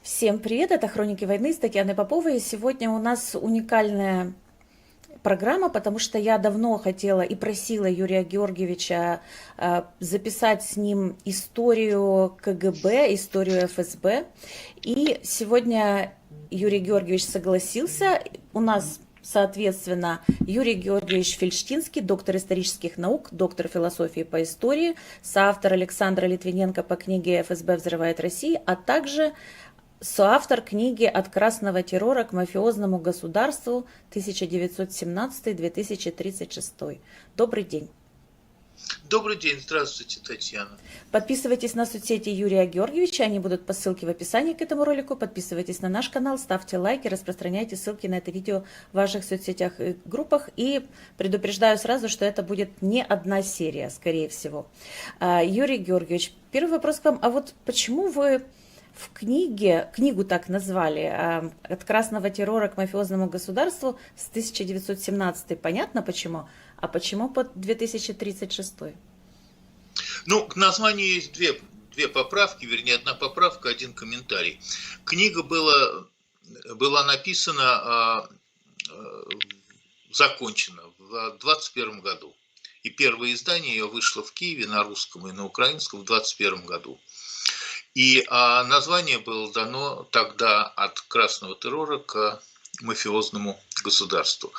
Всем привет, это «Хроники войны» с Татьяной Поповой. И сегодня у нас уникальная программа, потому что я давно хотела и просила Юрия Георгиевича записать с ним историю КГБ, историю ФСБ. И сегодня Юрий Георгиевич согласился. У нас, соответственно, Юрий Георгиевич Фельштинский, доктор исторических наук, доктор философии по истории, соавтор Александра Литвиненко по книге «ФСБ взрывает Россию», а также соавтор книги «От красного террора к мафиозному государству 1917-2036». Добрый день. Добрый день, здравствуйте, Татьяна. Подписывайтесь на соцсети Юрия Георгиевича, они будут по ссылке в описании к этому ролику. Подписывайтесь на наш канал, ставьте лайки, распространяйте ссылки на это видео в ваших соцсетях и группах. И предупреждаю сразу, что это будет не одна серия, скорее всего. Юрий Георгиевич, первый вопрос к вам. А вот почему вы в книгу так назвали, «От красного террора к мафиозному государству» с 1917, понятно почему, а почему под 2036? Ну, к названию есть две поправки, вернее, одна поправка, один комментарий. Книга была написана, закончена в 2021 году. И первое издание ее вышло в Киеве на русском и на украинском в 2021 году. И название было дано тогда «От красного террора к мафиозному государству».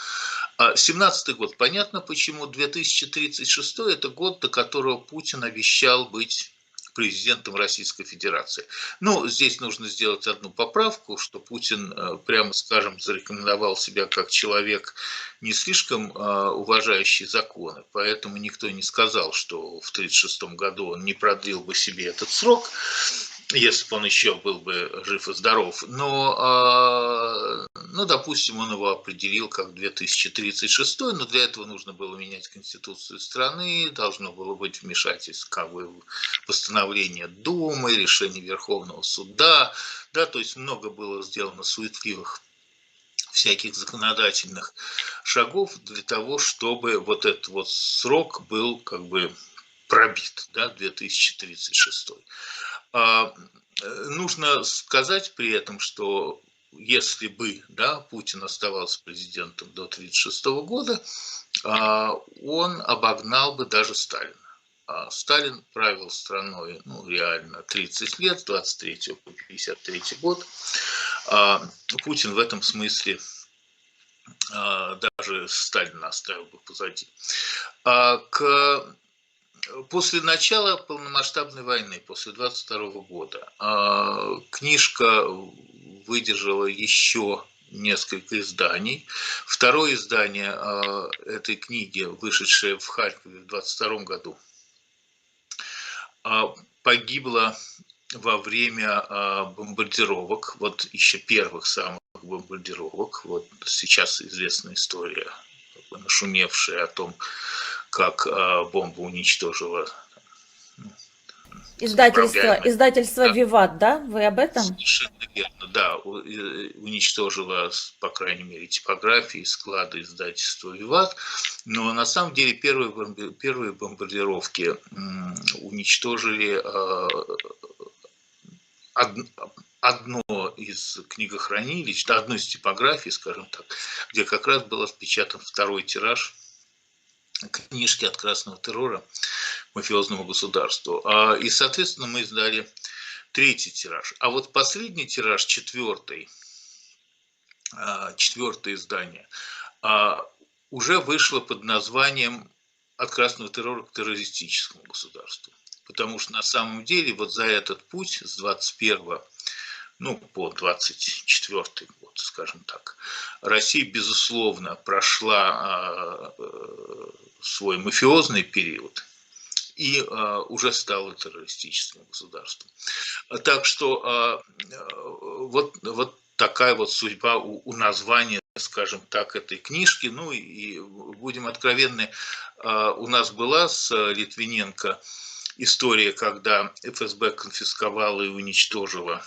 17-й год, понятно почему. 2036 это год, до которого Путин обещал быть президентом Российской Федерации. Ну, здесь нужно сделать одну поправку, что Путин, прямо скажем, зарекомендовал себя как человек, не слишком уважающий законы, поэтому никто не сказал, что в 1936 году он не продлил бы себе этот срок, если бы он еще был бы жив и здоров. Но, ну, допустим, он его определил как 2036, но для этого нужно было менять конституцию страны, должно было быть вмешательство, как бы, постановление Думы, решение Верховного суда, да, то есть много было сделано суетливых всяких законодательных шагов для того, чтобы вот этот вот срок был как бы пробит, да, 2036. Нужно сказать при этом, что если бы, да, Путин оставался президентом до 1936 года, он обогнал бы даже Сталина. Сталин правил страной, ну, реально 30 лет, с 23 по 53 год. Путин в этом смысле даже Сталина оставил бы позади. После начала полномасштабной войны, после 22 года, книжка выдержала еще несколько изданий. Второе издание этой книги, вышедшее в Харькове в 22 году, погибло во время бомбардировок, вот еще первых самых бомбардировок. Вот сейчас известная история, нашумевшая о том, как бомба уничтожила Издательство да, «Виват», да? Вы об этом? совершенно верно, да, уничтожила, по крайней мере, типографии, склады издательства «Виват», но на самом деле первые бомбардировки уничтожили одно из книгохранилищ, одно из типографий, скажем так, где как раз был распечатан второй тираж книжки «От красного террора к мафиозному государству». И, соответственно, мы издали третий тираж. А вот последний тираж, четвертое издание, уже вышло под названием «От красного террора к террористическому государству». Потому что на самом деле вот за этот путь с 21 по 24 год, скажем так, Россия, безусловно, прошла свой мафиозный период и уже стала террористическим государством. Так что вот такая вот судьба у названия, скажем так, этой книжки. Ну и будем откровенны, у нас была с Литвиненко история, когда ФСБ конфисковала и уничтожила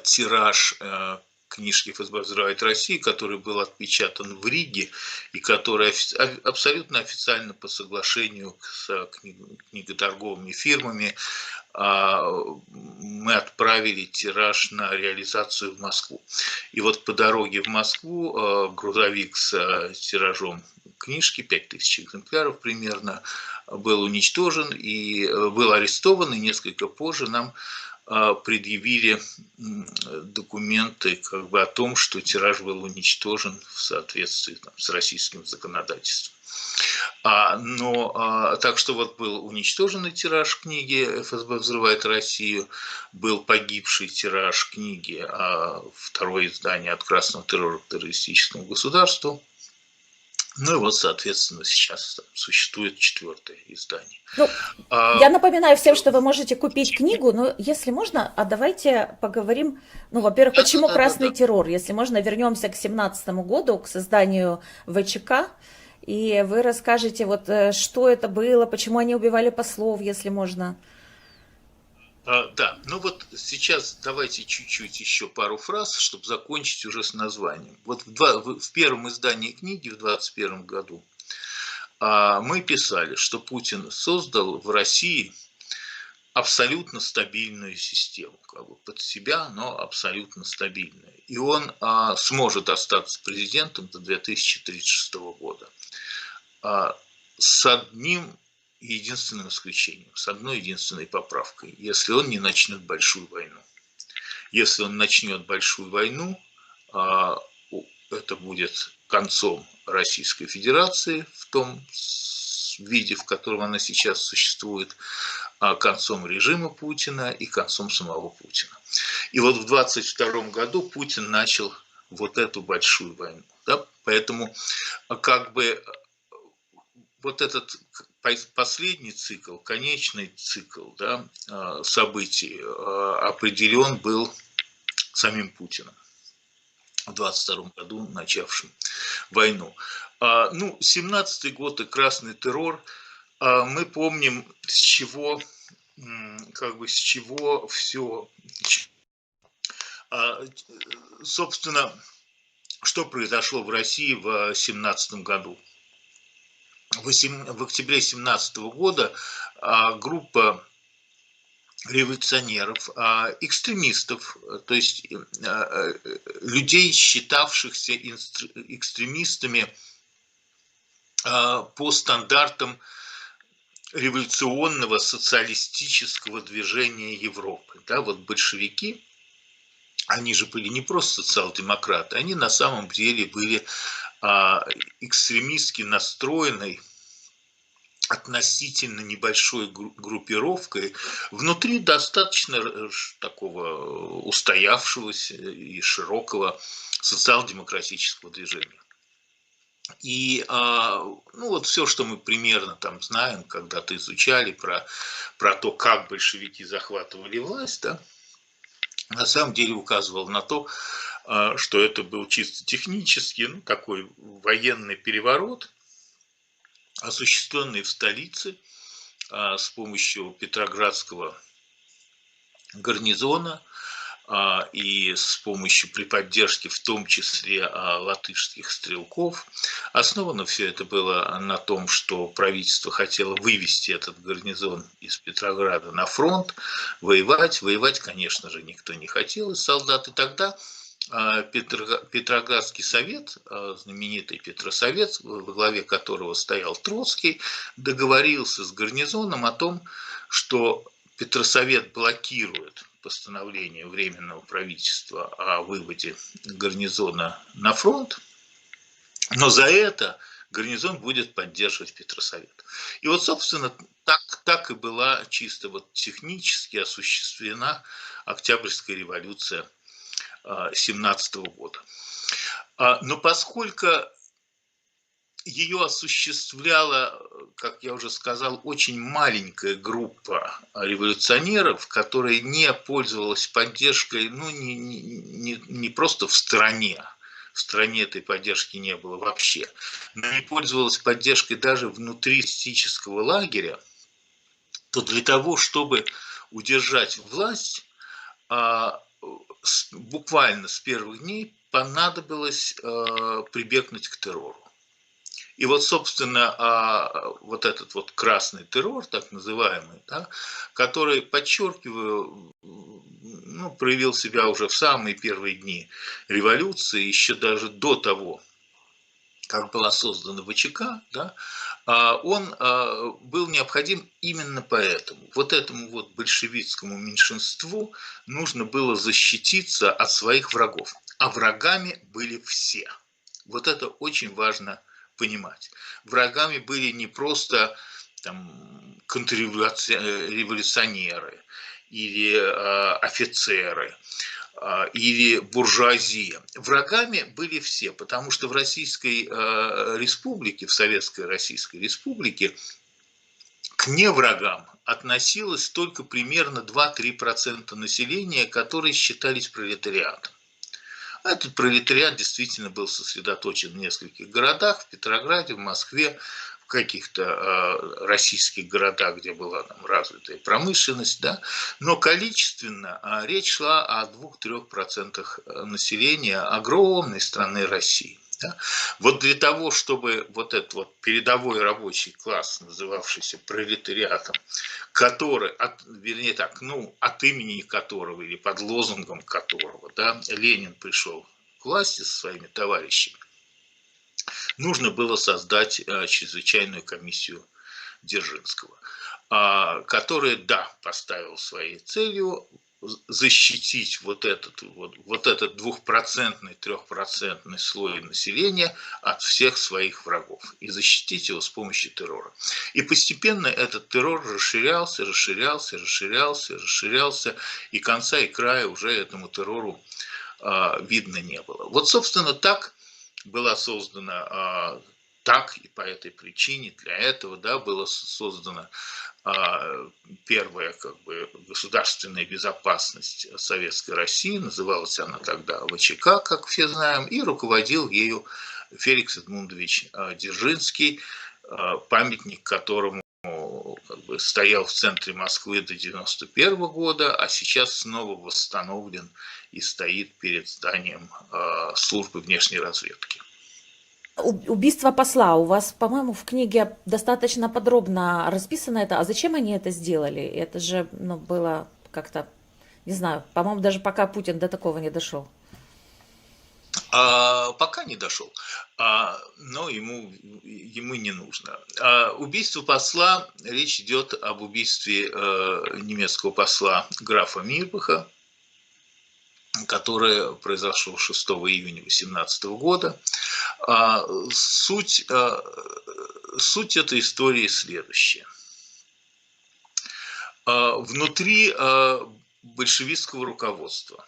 тираж книжки «ФСБ взрывает Россию», который был отпечатан в Риге и который абсолютно официально по соглашению с книготорговыми фирмами мы отправили тираж на реализацию в Москву. И вот по дороге в Москву грузовик с тиражом книжки, 5000 экземпляров примерно, был уничтожен и был арестован, и несколько позже нам предъявили документы как бы о том, что тираж был уничтожен в соответствии с российским законодательством. Так что вот был уничтоженный тираж книги «ФСБ взрывает Россию», был погибший тираж книги «Второе издание от красного террора к террористическому государству». Ну и вот, соответственно, сейчас существует 4-е издание. Ну, я напоминаю всем, что вы можете купить книгу, но если можно, давайте поговорим, во-первых, почему красный террор, если можно, вернемся к 2017 году, к созданию ВЧК, и вы расскажете, вот, что это было, почему они убивали послов, если можно. Да, ну вот сейчас давайте чуть-чуть еще пару фраз, чтобы закончить уже с названием. Вот в первом издании книги в 2021 году мы писали, что Путин создал в России абсолютно стабильную систему, как бы под себя, но абсолютно стабильную. И он сможет остаться президентом до 2036 года. С одним единственным исключением, с одной единственной поправкой, если он не начнет большую войну. Если он начнет большую войну, это будет концом Российской Федерации в том виде, в котором она сейчас существует, концом режима Путина и концом самого Путина. И вот в 2022 году Путин начал вот эту большую войну. Да? Поэтому как бы вот этот последний цикл, конечный цикл, да, событий определен был самим Путиным в 2022 году, начавшим войну. 17-й год и красный террор, мы помним, с чего все, собственно, что произошло в России в 2017 году. В октябре 2017 года группа революционеров, экстремистов, то есть людей, считавшихся экстремистами по стандартам революционного социалистического движения Европы. Да, вот большевики, они же были не просто социал-демократы, они на самом деле были экстремистски настроенной относительно небольшой группировкой внутри достаточно такого устоявшегося и широкого социал-демократического движения. И вот все, что мы примерно там знаем, когда-то изучали про то, как большевики захватывали власть, да, на самом деле указывал на то, что это был чисто технический, такой военный переворот, осуществленный в столице с помощью Петроградского гарнизона и с помощью, при поддержке в том числе латышских стрелков. Основано все это было на том, что правительство хотело вывести этот гарнизон из Петрограда на фронт, воевать. Воевать, конечно же, никто не хотел из солдат. И тогда Петроградский совет, знаменитый Петросовет, во главе которого стоял Троцкий, договорился с гарнизоном о том, что Петросовет блокирует постановление Временного правительства о выводе гарнизона на фронт, но за это гарнизон будет поддерживать Петросовет. И вот, собственно, так и была чисто вот технически осуществлена Октябрьская революция 1917 года. Но поскольку ее осуществляла, как я уже сказал, очень маленькая группа революционеров, которая не пользовалась поддержкой, не просто в стране этой поддержки не было вообще, но не пользовалась поддержкой даже внутри социалистического лагеря, то для того, чтобы удержать власть, буквально с первых дней понадобилось прибегнуть к террору. И вот, собственно, вот этот вот красный террор, так называемый, да, который, подчеркиваю, ну, проявил себя уже в самые первые дни революции, еще даже до того, как была создана ВЧК, да, он был необходим именно поэтому. Вот этому вот большевистскому меньшинству нужно было защититься от своих врагов. А врагами были все. Вот это очень важно понимать. Врагами были не просто там контрреволюционеры или офицеры, или буржуазия. Врагами были все, потому что в Российской Республике, в Советской Российской Республике, к неврагам относилось только примерно 2-3% населения, которые считались пролетариатом. Этот пролетариат действительно был сосредоточен в нескольких городах, в Петрограде, в Москве, в каких-то российских городах, где была там развитая промышленность, да, но количественно речь шла о 2-3% населения огромной страны России. Да. Вот для того, чтобы вот этот вот передовой рабочий класс, называвшийся пролетариатом, который, вернее так, ну, от имени которого или под лозунгом которого, да, Ленин пришел к власти со своими товарищами, нужно было создать чрезвычайную комиссию Дзержинского, которая, да, поставила своей целью защитить вот этот 2%, 3% слой населения от всех своих врагов и защитить его с помощью террора. И постепенно этот террор расширялся, и конца и края уже этому террору видно не было. Вот, собственно, так была создана, так и по этой причине, для этого, да, была создана первая как бы государственная безопасность Советской России, называлась она тогда ВЧК, как все знаем, и руководил ею Феликс Эдмундович Дзержинский, памятник которому как бы стоял в центре Москвы до 1991 года, а сейчас снова восстановлен и стоит перед зданием службы внешней разведки. Убийство посла. У вас, по-моему, в книге достаточно подробно расписано это. А зачем они это сделали? Это же, ну, было как-то, не знаю, по-моему, даже пока Путин до такого не дошел. Пока не дошел, но ему не нужно. Убийство посла, речь идет об убийстве немецкого посла графа Мирбаха, которое произошло 6 июня 2018 года. Суть этой истории следующая. Внутри большевистского руководства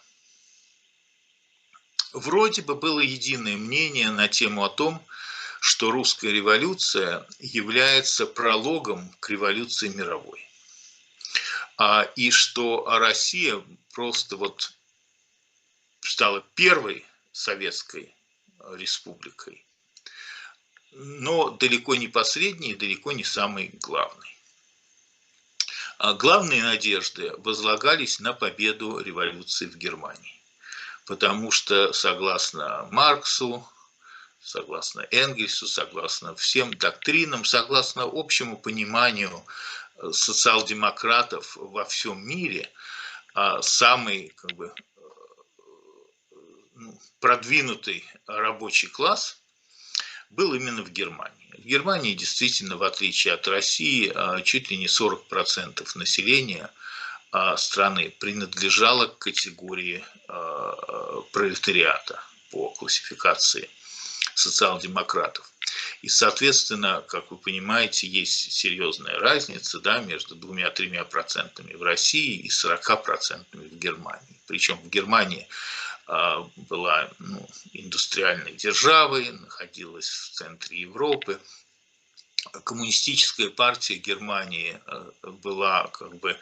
вроде бы было единое мнение на тему о том, что русская революция является прологом к революции мировой. И что Россия просто вот стала первой советской республикой, но далеко не последней и далеко не самой главной. Главные надежды возлагались на победу революции в Германии, потому что, согласно Марксу, согласно Энгельсу, согласно всем доктринам, согласно общему пониманию социал-демократов во всем мире, самый как бы продвинутый рабочий класс был именно в Германии. В Германии действительно, в отличие от России, чуть ли не 40% населения страны принадлежало к категории пролетариата по классификации социал-демократов. И, соответственно, как вы понимаете, есть серьезная разница, да, между 2-3% в России и 40% в Германии. Причем в Германии была индустриальной державой, находилась в центре Европы. Коммунистическая партия Германии была как бы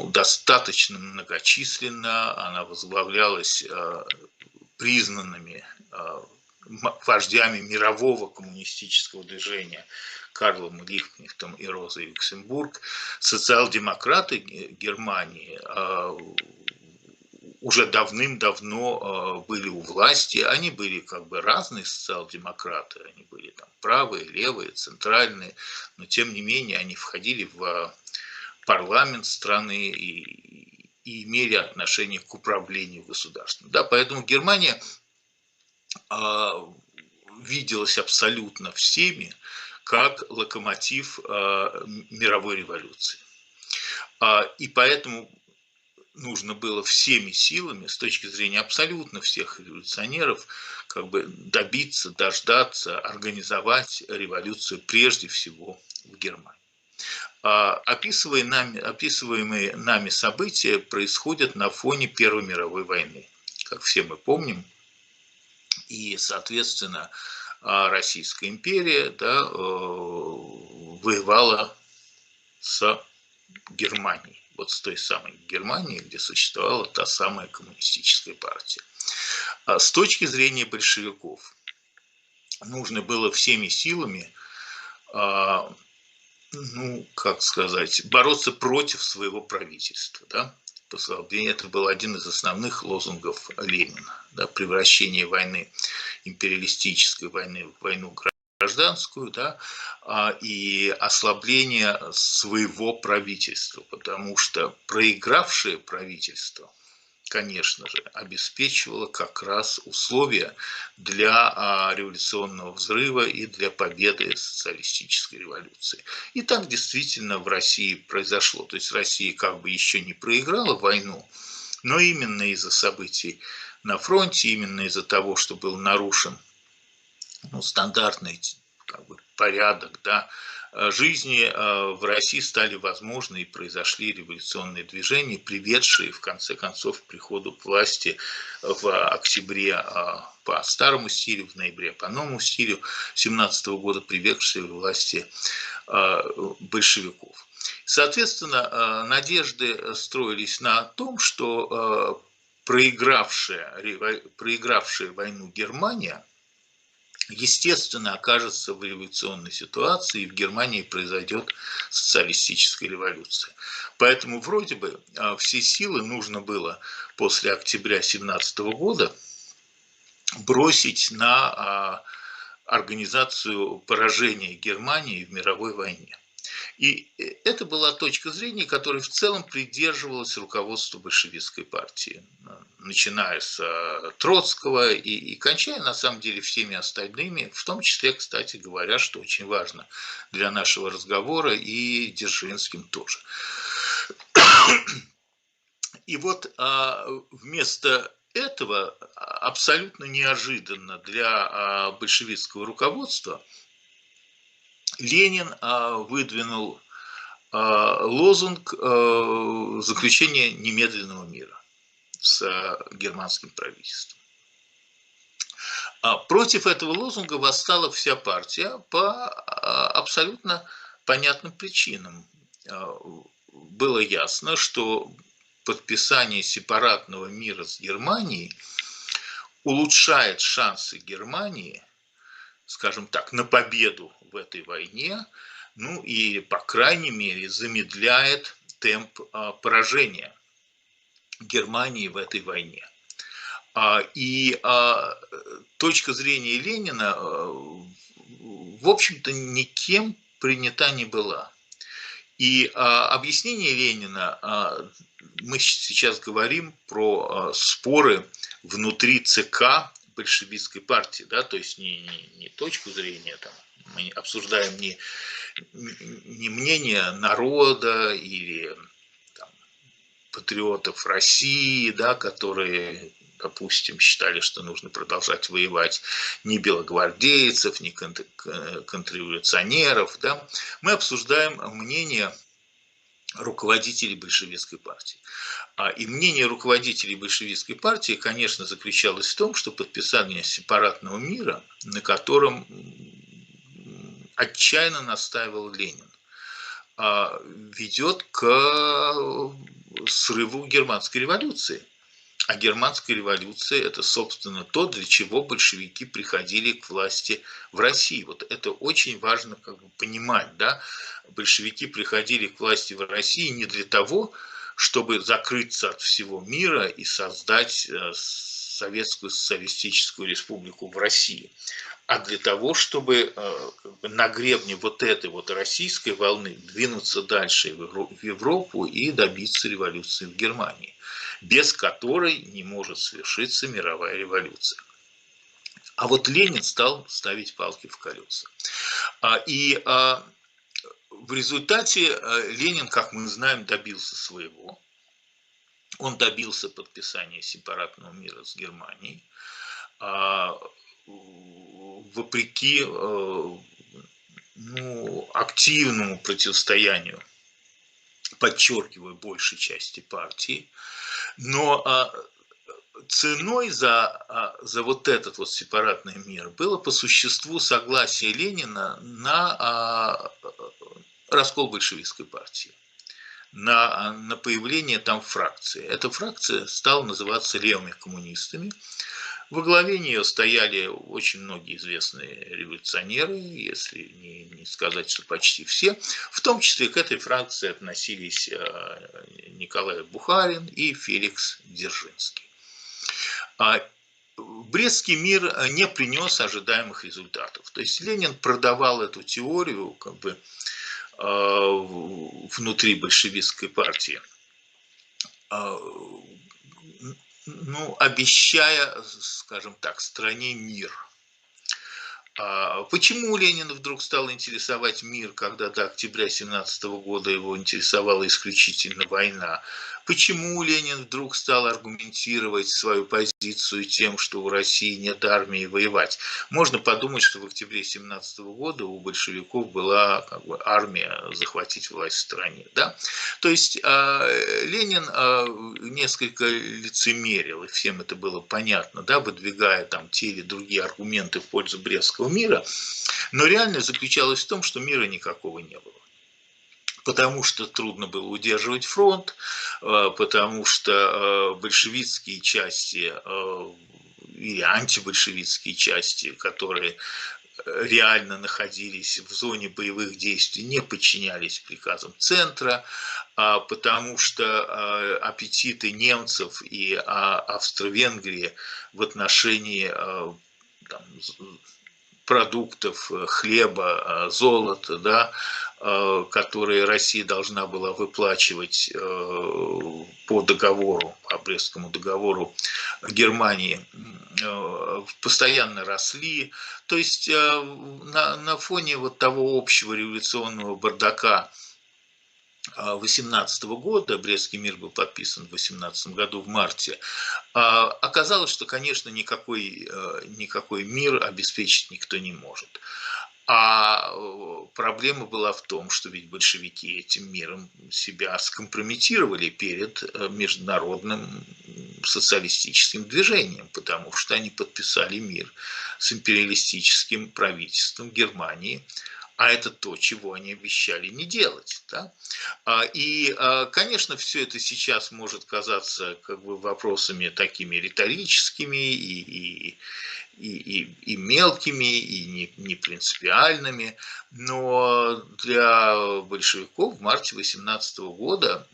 достаточно многочисленна, она возглавлялась признанными вождями мирового коммунистического движения, Карлом Либкнехтом и Розой Люксембург, социал-демократы Германии уже давным-давно были у власти. Они были как бы разные социал-демократы, они были там правые, левые, центральные, но тем не менее они входили в парламент страны и имели отношение к управлению государством. Да, поэтому Германия виделась абсолютно всеми как локомотив мировой революции. И поэтому нужно было всеми силами, с точки зрения абсолютно всех революционеров, как бы добиться, дождаться, организовать революцию прежде всего в Германии. Описываемые нами события происходят на фоне Первой мировой войны, как все мы помним, и, соответственно, Российская империя, да, воевала с Германией, вот с той самой Германией, где существовала та самая коммунистическая партия. С точки зрения большевиков нужно было всеми силами, ну, как сказать, бороться против своего правительства, да. Это был один из основных лозунгов Ленина, да, превращение войны, империалистической войны, в войну гражданскую, да, и ослабление своего правительства, потому что проигравшее правительство, конечно же, обеспечивало как раз условия для революционного взрыва и для победы социалистической революции. И так действительно в России произошло. То есть Россия как бы еще не проиграла войну, но именно из-за событий на фронте, именно из-за того, что был нарушен стандартный как бы порядок, да, жизни в России стали возможны и произошли революционные движения, приведшие в конце концов к приходу к власти в октябре по старому стилю, в ноябре по новому стилю 1917 года, приведшие к власти большевиков. Соответственно, надежды строились на том, что проигравшая войну Германия, естественно, окажется в революционной ситуации, и в Германии произойдет социалистическая революция. Поэтому вроде бы все силы нужно было после октября 1917 года бросить на организацию поражения Германии в мировой войне. И это была точка зрения, которой в целом придерживалось руководство большевистской партии, начиная с Троцкого и кончая, на самом деле, всеми остальными, в том числе, кстати говоря, что очень важно для нашего разговора, и Дзержинским тоже. И вот вместо этого абсолютно неожиданно для большевистского руководства Ленин выдвинул лозунг заключения немедленного мира с германским правительством. Против этого лозунга восстала вся партия по абсолютно понятным причинам. Было ясно, что подписание сепаратного мира с Германией улучшает шансы Германии, скажем так, на победу в этой войне, ну и, по крайней мере, замедляет темп поражения Германии в этой войне. И точка зрения Ленина, в общем-то, никем принята не была. И объяснение Ленина, мы сейчас говорим про споры внутри ЦК большевистской партии, да, то есть не точку зрения, там, мы обсуждаем не мнение народа или там, патриотов России, да, которые, допустим, считали, что нужно продолжать воевать, ни белогвардейцев, ни контрреволюционеров, да. Мы обсуждаем мнение руководителей большевистской партии. И мнение руководителей большевистской партии, конечно, заключалось в том, что подписание сепаратного мира, на котором отчаянно настаивал Ленин, ведет к срыву германской революции. А германская революция – это, собственно, то, для чего большевики приходили к власти в России. Вот это очень важно как бы понимать. Да? Большевики приходили к власти в России не для того, чтобы закрыться от всего мира и создать Советскую социалистическую республику в России, а для того, чтобы на гребне вот этой вот российской волны двинуться дальше в Европу и добиться революции в Германии, без которой не может свершиться мировая революция. А вот Ленин стал ставить палки в колеса. И в результате Ленин, как мы знаем, добился своего. Он добился подписания сепаратного мира с Германией, вопреки активному противостоянию, подчеркиваю, большей части партии. Но ценой за вот этот вот сепаратный мир было по существу согласие Ленина на раскол большевистской партии, на появление там фракции. Эта фракция стала называться левыми коммунистами. Во главе нее стояли очень многие известные революционеры, если не сказать, что почти все. В том числе к этой фракции относились Николай Бухарин и Феликс Дзержинский. Брестский мир не принес ожидаемых результатов. То есть Ленин продавал эту теорию как бы внутри большевистской партии, обещая, скажем так, стране мир. Почему Ленина вдруг стал интересовать мир, когда до октября 1917 года его интересовала исключительно война? Почему Ленин вдруг стал аргументировать свою позицию тем, что у России нет армии воевать? Можно подумать, что в октябре 1917 года у большевиков была как бы армия захватить власть в стране. Да? То есть Ленин несколько лицемерил, и всем это было понятно, да, выдвигая там те или другие аргументы в пользу Брестского мира, но реальность заключалась в том, что мира никакого не было. Потому что трудно было удерживать фронт, потому что большевистские части или антибольшевистские части, которые реально находились в зоне боевых действий, не подчинялись приказам центра, потому что аппетиты немцев и Австро-Венгрии в отношении там, продуктов, хлеба, золота, да, которые Россия должна была выплачивать по договору, по Брестскому договору Германии, постоянно росли. То есть на фоне вот того общего революционного бардака 18 года, Брестский мир был подписан в 18 году в марте, оказалось, что, конечно, никакой мир обеспечить никто не может. А проблема была в том, что ведь большевики этим миром себя скомпрометировали перед международным социалистическим движением, потому что они подписали мир с империалистическим правительством Германии, а это то, чего они обещали не делать. Да? И, конечно, все это сейчас может казаться как бы вопросами такими риторическими и мелкими, и не принципиальными, но для большевиков в марте 18 года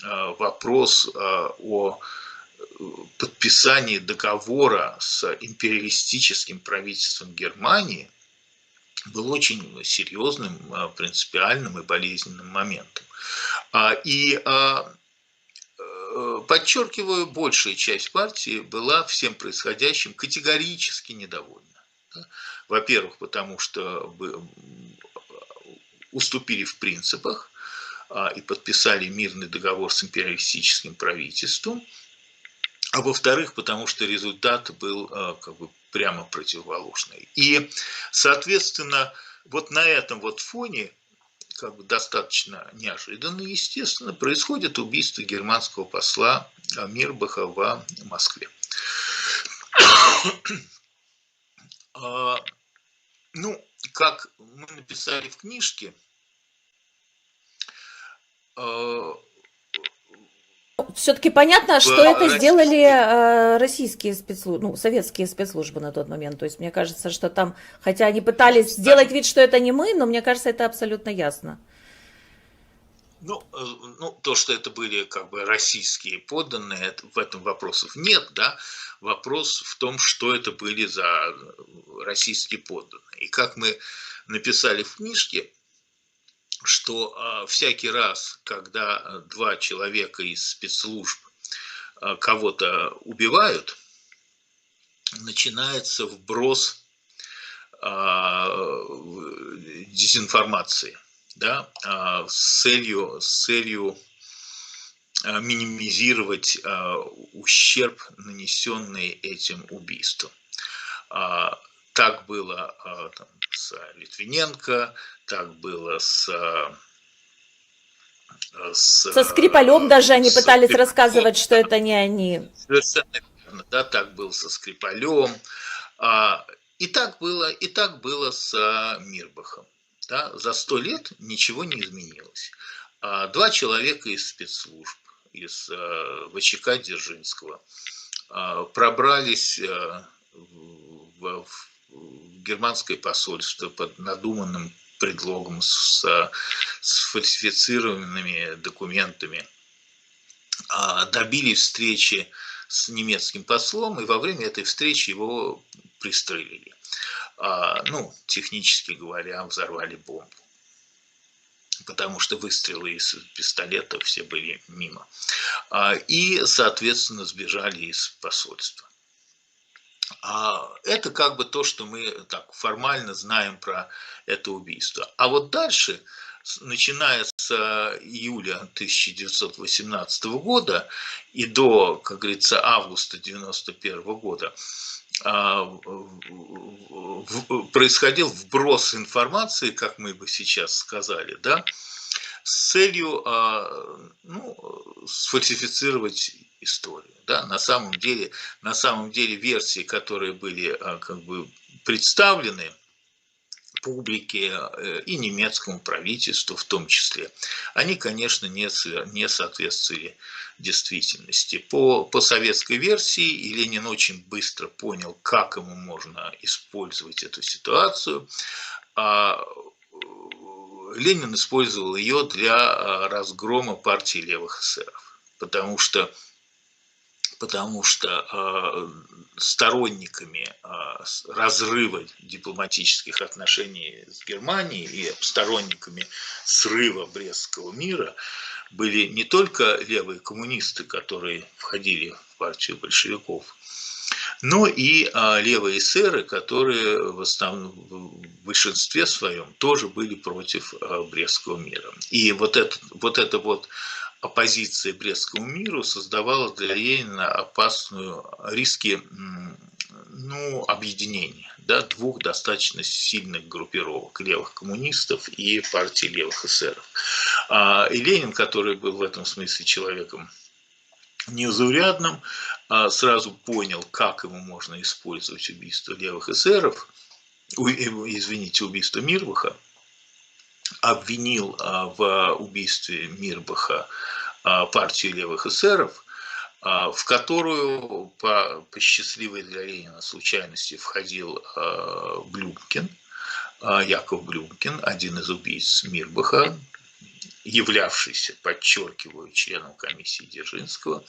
вопрос о подписании договора с империалистическим правительством Германии был очень серьезным, принципиальным и болезненным моментом. И подчеркиваю, большая часть партии была всем происходящим категорически недовольна. Во-первых, потому что уступили в принципах и подписали мирный договор с империалистическим правительством, а во-вторых, потому что результат был как бы прямо противоположный. И, соответственно, вот на этом вот фоне, как бы достаточно неожиданно, естественно, происходит убийство германского посла Мирбаха в Москве. Ну, как мы написали в книжке, все-таки понятно, что это сделали российские спецслужбы, ну, советские спецслужбы на тот момент. То есть мне кажется, что там, хотя они пытались сделать вид, что это не мы, но мне кажется, это абсолютно ясно. Ну, то, что это были как бы российские подданные, в этом вопросов нет, да. Вопрос в том, что это были за российские подданные. И как мы написали в книжке, что всякий раз, когда два человека из спецслужб кого-то убивают, начинается вброс дезинформации, да, с целью минимизировать ущерб, нанесенный этим убийством. Так было там, с Литвиненко, так было со Скрипалем даже они пытались рассказывать, что это не они. Совершенно верно, да, так было со Скрипалем. И так было с Мирбахом. Да? За 100 лет ничего не изменилось. Два человека из спецслужб, из ВЧК Дзержинского, пробрались в германское посольство под надуманным предлогом с фальсифицированными документами, добились встречи с немецким послом, и во время этой встречи его пристрелили. Ну, технически говоря, взорвали бомбу, потому что выстрелы из пистолета все были мимо. И, соответственно, сбежали из посольства. Это как бы то, что мы так формально знаем про это убийство. А вот дальше, начиная с июля 1918 года и до, как говорится, августа 1991 года, происходил вброс информации, как мы бы сейчас сказали, да, с целью сфальсифицировать историю. Да? На самом деле версии, которые были как бы представлены публике и немецкому правительству в том числе, они, конечно, не соответствовали действительности. По советской версии, и Ленин очень быстро понял, как ему можно использовать эту ситуацию, Ленин использовал ее для разгрома партии левых эсеров, потому что сторонниками разрыва дипломатических отношений с Германией и сторонниками срыва Брестского мира были не только левые коммунисты, которые входили в партию большевиков, но и левые эсеры, которые в большинстве своем тоже были против Брестского мира. И вот эта оппозиция Брестскому миру создавала для Ленина опасную риски объединения, да, двух достаточно сильных группировок левых коммунистов и партии левых эсеров. И Ленин, который был в этом смысле человеком незаурядным, сразу понял, как ему можно использовать убийство левых эсеров, убийство Мирбаха, обвинил в убийстве Мирбаха партию левых эсеров, в которую по счастливой для Ленина случайности входил Блюмкин, Яков Блюмкин, один из убийц Мирбаха, являвшийся, подчеркиваю, членом комиссии Дзержинского.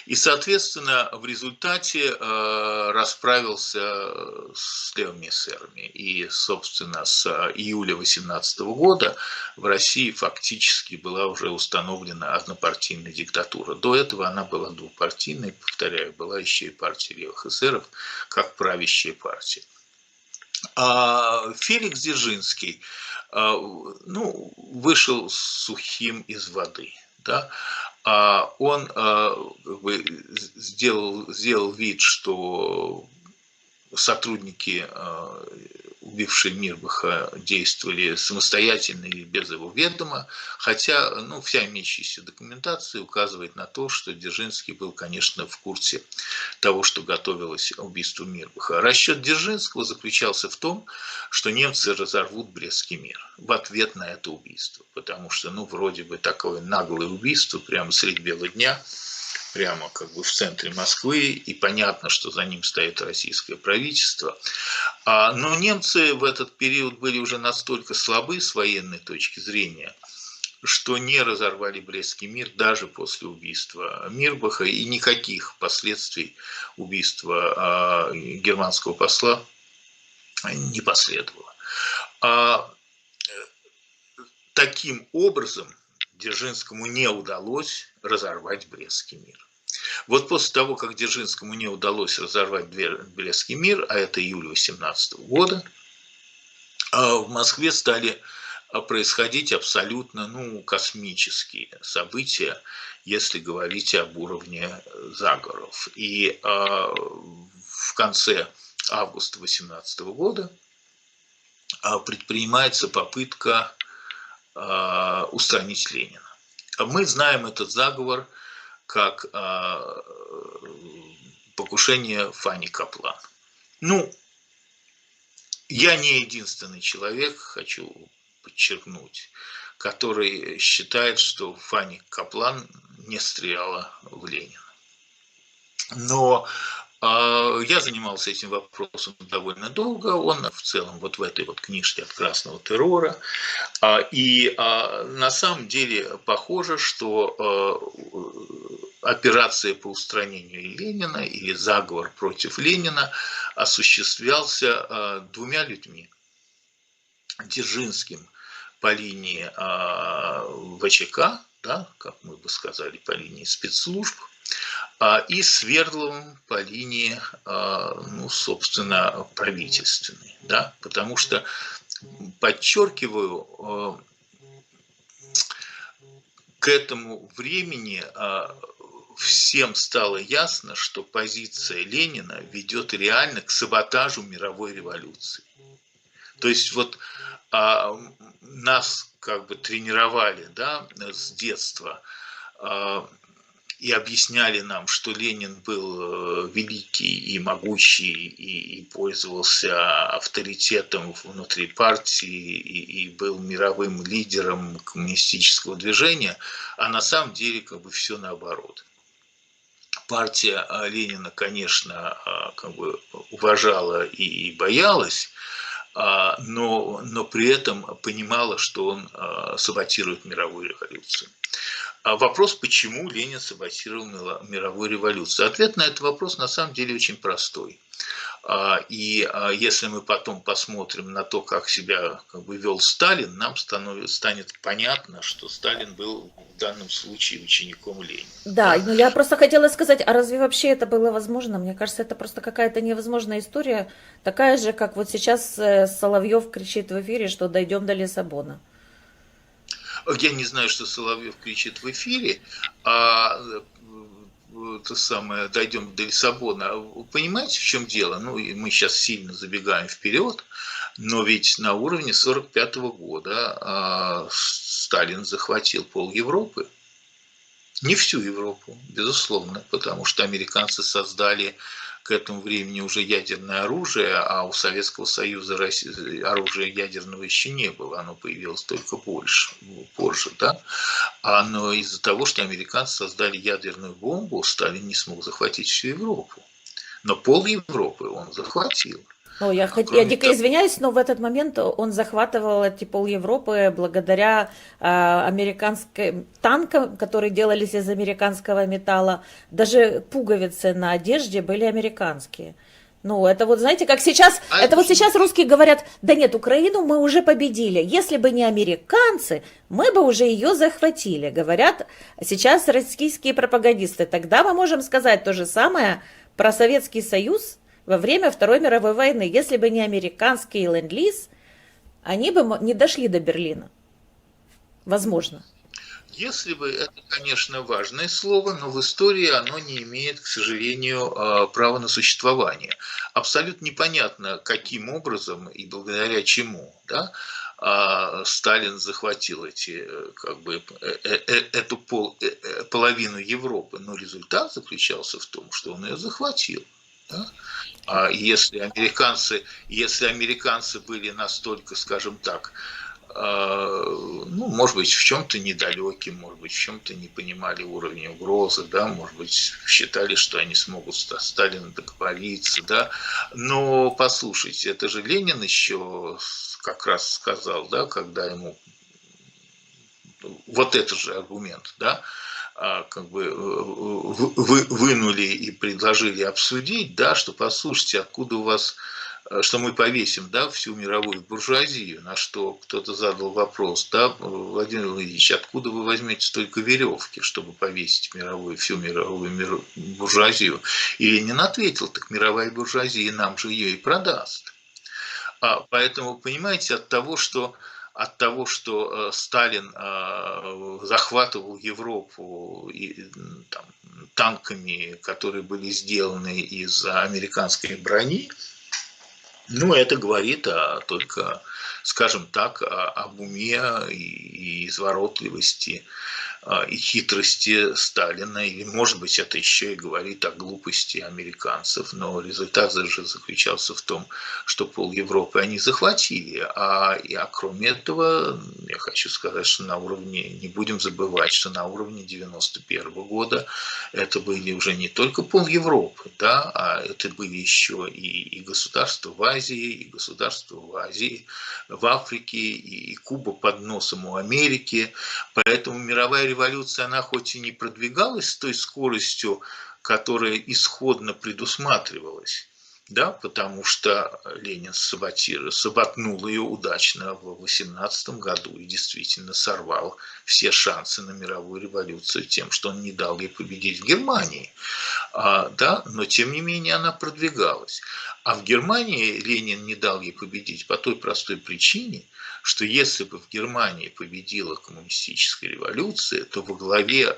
И, соответственно, в результате расправился с левыми эсерами. И, собственно, с июля 18 года в России фактически была уже установлена однопартийная диктатура. До этого она была двухпартийной, повторяю, была еще и партия левых эсеров как правящая партия. А Феликс Дзержинский вышел сухим из воды. Да? Он сделал вид, что сотрудники убившие Мирбаха действовали самостоятельно или без его ведома, хотя вся имеющаяся документация указывает на то, что Дзержинский был, конечно, в курсе того, что готовилось убийство Мирбаха. Расчет Дзержинского заключался в том, что немцы разорвут Брестский мир в ответ на это убийство, потому что, вроде бы такое наглое убийство прямо средь бела дня, прямо в центре Москвы, и понятно, что за ним стоит российское правительство. Но немцы в этот период были уже настолько слабы с военной точки зрения, что не разорвали Брестский мир даже после убийства Мирбаха, и никаких последствий убийства германского посла не последовало. Таким образом, Дзержинскому не удалось разорвать Брестский мир. Вот после того, как Дзержинскому не удалось разорвать Брестский мир, а это июль 18 года, в Москве стали происходить абсолютно космические события, если говорить об уровне заговоров. И в конце августа 18 года предпринимается попытка устранить Ленина. Мы знаем этот заговор как покушение Фани Каплан. Я не единственный человек, хочу подчеркнуть, который считает, что Фани Каплан не стреляла в Ленина. Но я занимался этим вопросом довольно долго, он в целом в этой книжке «От красного террора». И на самом деле похоже, что операция по устранению Ленина или заговор против Ленина осуществлялся двумя людьми. Дзержинским по линии ВЧК, да, как мы бы сказали, по линии спецслужб, и Свердловым по линии, собственно, правительственной. Да? Потому что, подчеркиваю, к этому времени всем стало ясно, что позиция Ленина ведет реально к саботажу мировой революции. То есть нас тренировали, да, с детства и объясняли нам, что Ленин был великий и могучий и пользовался авторитетом внутри партии и был мировым лидером коммунистического движения, а на самом деле все наоборот. Партия Ленина, конечно, уважала и боялась, но при этом понимала, что он саботирует мировую революцию. Вопрос, почему Ленин саботировал мировую революцию? Ответ на этот вопрос на самом деле очень простой. И если мы потом посмотрим на то, как себя вел Сталин, нам станет понятно, что Сталин был в данном случае учеником Ленина. Да, но я просто хотела сказать, а разве вообще это было возможно? Мне кажется, это просто какая-то невозможная история, такая же, как сейчас Соловьев кричит в эфире, что дойдем до Лиссабона. Я не знаю, что Соловьев кричит в эфире, дойдем до Лиссабона. Вы понимаете, в чем дело? Мы сейчас сильно забегаем вперед, но ведь на уровне 1945 года Сталин захватил пол Европы. Не всю Европу, безусловно, потому что американцы создали к этому времени уже ядерное оружие, а у Советского Союза оружия ядерного еще не было, оно появилось только позже, да? Но из-за того, что американцы создали ядерную бомбу, Сталин не смог захватить всю Европу. Но пол Европы он захватил. Я дико извиняюсь, но в этот момент он захватывал пол Европы благодаря американским танкам, которые делались из американского металла. Даже пуговицы на одежде были американские. Это знаете, как сейчас, сейчас русские говорят, да нет, Украину мы уже победили. Если бы не американцы, мы бы уже ее захватили, говорят сейчас российские пропагандисты. Тогда мы можем сказать то же самое про Советский Союз во время Второй мировой войны. Если бы не американский ленд-лиз, они бы не дошли до Берлина. Возможно. Если бы, это, конечно, важное слово, но в истории оно не имеет, к сожалению, права на существование. Абсолютно непонятно, каким образом и благодаря чему, да, Сталин захватил как бы, эту половину Европы, но результат заключался в том, что он ее захватил. Да? А если американцы были настолько, скажем так, ну, может быть, в чем-то недалеки, может быть, в чем-то не понимали уровня угрозы, да, может быть, считали, что они смогут с Сталином договориться, да, но послушайте, это же Ленин еще как раз сказал, да, когда ему вот этот же аргумент, да, как бы вынули и предложили обсудить, да, что послушайте, откуда у вас, что мы повесим, да, всю мировую буржуазию, на что кто-то задал вопрос, да, Владимир Владимирович, откуда вы возьмете столько веревки, чтобы повесить всю мировую буржуазию? И Ленин ответил, так мировая буржуазия нам же ее и продаст. Поэтому, понимаете, от того, что Сталин захватывал Европу там, танками, которые были сделаны из американской брони, ну, это говорит только, скажем так, об уме и изворотливости и хитрости Сталина, или, может быть, это еще и говорит о глупости американцев, но результат же заключался в том, что пол Европы они захватили, кроме этого, я хочу сказать, что на уровне, не будем забывать, что на уровне 91 года это были уже не только пол Европы, да, а это были еще и государства в Азии, и государства в Африке, и Куба под носом у Америки, поэтому мировая революция, она хоть и не продвигалась с той скоростью, которая исходно предусматривалась, да, потому что Ленин саботнул ее удачно в 18 году и действительно сорвал все шансы на мировую революцию тем, что он не дал ей победить в Германии. Да, но тем не менее она продвигалась. А в Германии Ленин не дал ей победить по той простой причине, что если бы в Германии победила коммунистическая революция, то во главе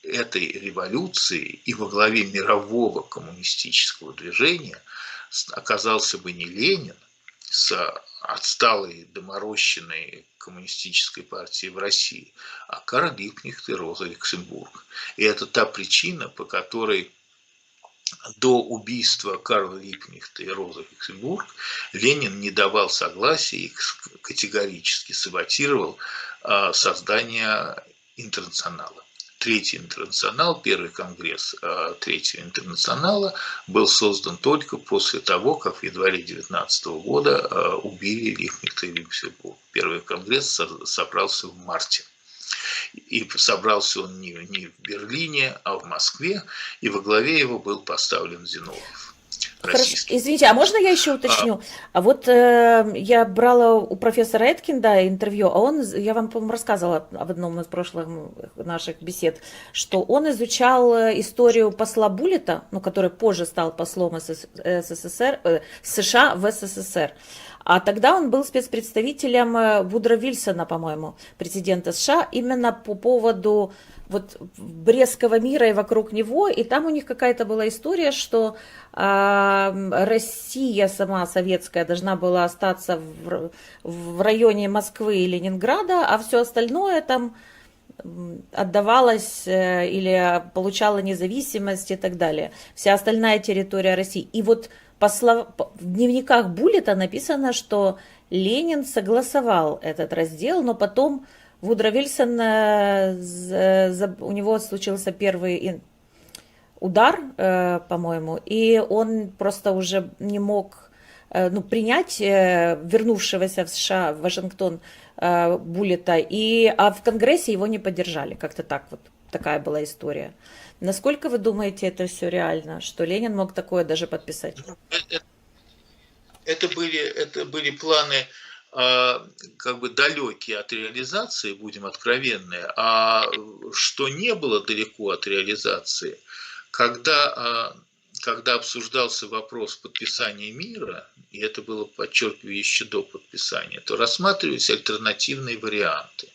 этой революции и во главе мирового коммунистического движения оказался бы не Ленин с отсталой доморощенной коммунистической партией в России, а Карл Липкнехт и Роза Люксембург. И это та причина, по которой до убийства Карла Липкнехта и Розы Люксембург Ленин не давал согласия и категорически саботировал создание интернационала. Третий интернационал, первый конгресс Третьего интернационала был создан только после того, как в январе 19 года убили Липкнехта и Люксембург. Первый конгресс собрался в марте. И собрался он не в Берлине, а в Москве, и во главе его был поставлен Зиновьев. Хорошо. Извините, а можно я еще уточню? Вот я брала у профессора Эткинда интервью, я вам, по-моему, рассказывала в одном из прошлых наших бесед, что он изучал историю посла Буллета, ну, который позже стал послом США в СССР. А тогда он был спецпредставителем Вудро Вильсона, по-моему, президента США, именно по поводу вот Брестского мира и вокруг него. И там у них какая-то была история, что Россия сама советская должна была остаться в районе Москвы и Ленинграда, а все остальное там отдавалось или получала независимость и так далее. Вся остальная территория России. И вот в дневниках Буллета написано, что Ленин согласовал этот раздел, но потом Вудро Вильсон, у него случился первый удар, по-моему, и он просто уже не мог принять вернувшегося в США, в Вашингтон, Буллета, а в Конгрессе его не поддержали. Как-то так вот, такая была история. Насколько вы думаете, это все реально, что Ленин мог такое даже подписать? Это были планы как бы далекие от реализации, будем откровенны, а что не было далеко от реализации, когда обсуждался вопрос подписания мира, и это было, подчеркиваю, еще до подписания, то рассматривались альтернативные варианты.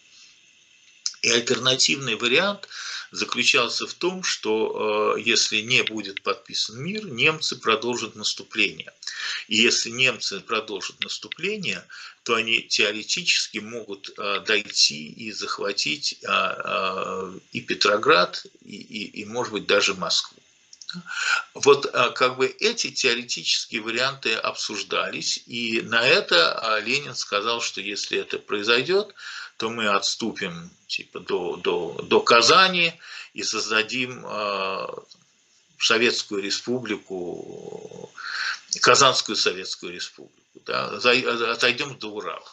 И альтернативный вариант заключался в том, что если не будет подписан мир, немцы продолжат наступление. И если немцы продолжат наступление, то они теоретически могут дойти и захватить и Петроград, и может быть, даже Москву. Вот как бы эти теоретические варианты обсуждались, и на это Ленин сказал, что если это произойдет, то мы отступим типа до Казани и создадим Советскую Республику, Казанскую Советскую Республику, да, отойдем до Урала.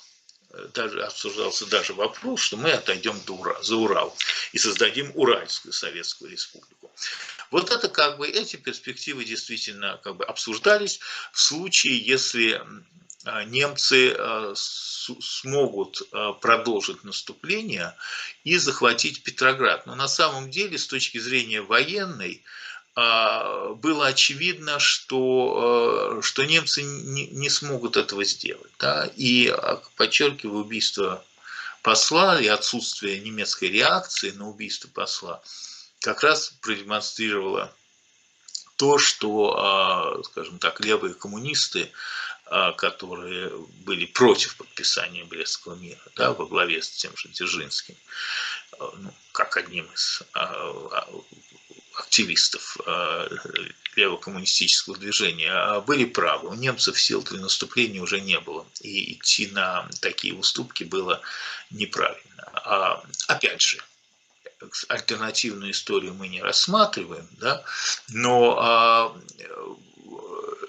Даже обсуждался даже вопрос, что мы отойдем за Урал и создадим Уральскую Советскую Республику. Вот это как бы эти перспективы действительно как бы обсуждались в случае, если немцы смогут продолжить наступление и захватить Петроград. Но на самом деле, с точки зрения военной, было очевидно, что немцы не смогут этого сделать. Да? И, подчеркиваю, убийство посла и отсутствие немецкой реакции на убийство посла как раз продемонстрировало то, что, скажем так, левые коммунисты, которые были против подписания Брестского мира, да, во главе с тем же Дзержинским, ну, как одним из активистов левокоммунистического движения, были правы. У немцев сил для наступления уже не было, и идти на такие уступки было неправильно. Опять же, альтернативную историю мы не рассматриваем, да, но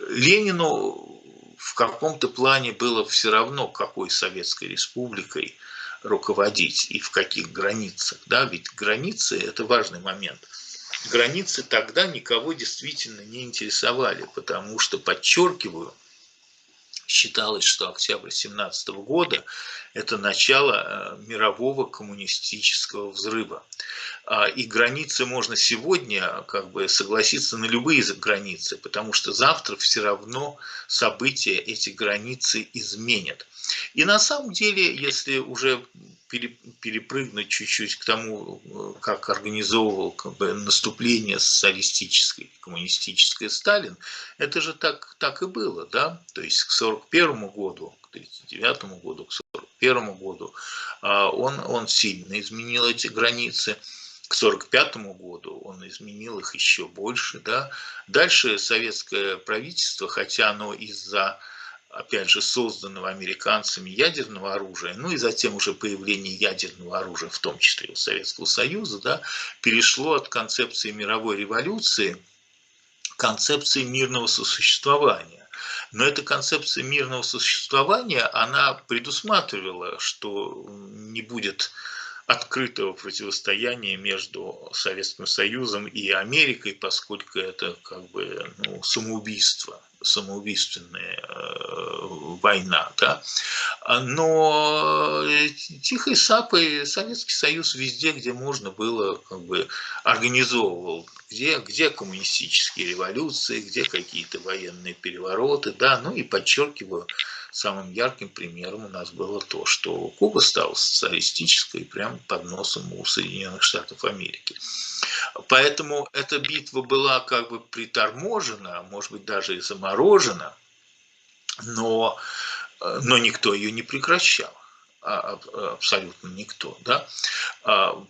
Ленину в каком-то плане было все равно, какой Советской Республикой руководить и в каких границах. Да? Ведь границы – это важный момент. Границы тогда никого действительно не интересовали, потому что, подчеркиваю, считалось, что октябрь 1917 года – это начало мирового коммунистического взрыва. И границы можно сегодня как бы согласиться на любые границы, потому что завтра все равно события эти границы изменят. И на самом деле, если уже перепрыгнуть чуть-чуть к тому, как организовывал как бы наступление социалистическое, коммунистическое Сталин, это же так и было, да? То есть к 1941 году, к 1939 году, к 1941 году он сильно изменил эти границы. К 1945 году он изменил их еще больше. Да? Дальше советское правительство, хотя оно из-за, опять же, созданного американцами ядерного оружия, ну и затем уже появление ядерного оружия, в том числе у Советского Союза, да, перешло от концепции мировой революции к концепции мирного сосуществования. Но эта концепция мирного сосуществования, она предусматривала, что не будет открытого противостояния между Советским Союзом и Америкой, поскольку это как бы самоубийственная война. Да? Но тихой сапой Советский Союз везде, где можно было, как бы организовывал, где коммунистические революции, где какие-то военные перевороты, да, ну и подчеркиваю, самым ярким примером у нас было то, что Куба стала социалистической прямо под носом у Соединенных Штатов Америки. Поэтому эта битва была как бы приторможена, может быть, даже и заморожена, но никто ее не прекращал. Абсолютно никто. Да?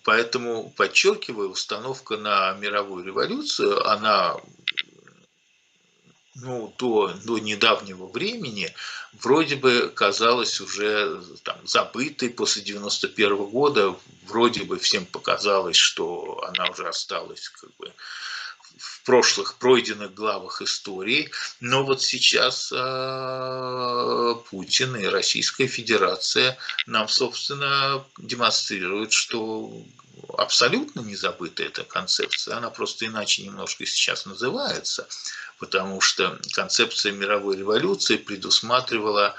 Поэтому, подчеркиваю, установка на мировую революцию, она до недавнего времени вроде бы казалась уже там, забытой. После 1991 года вроде бы всем показалось, что она уже осталась как бы в прошлых пройденных главах истории. Но вот сейчас Путин и Российская Федерация нам, собственно, демонстрируют, что абсолютно не забыта эта концепция. Она просто иначе немножко сейчас называется, потому что концепция мировой революции предусматривала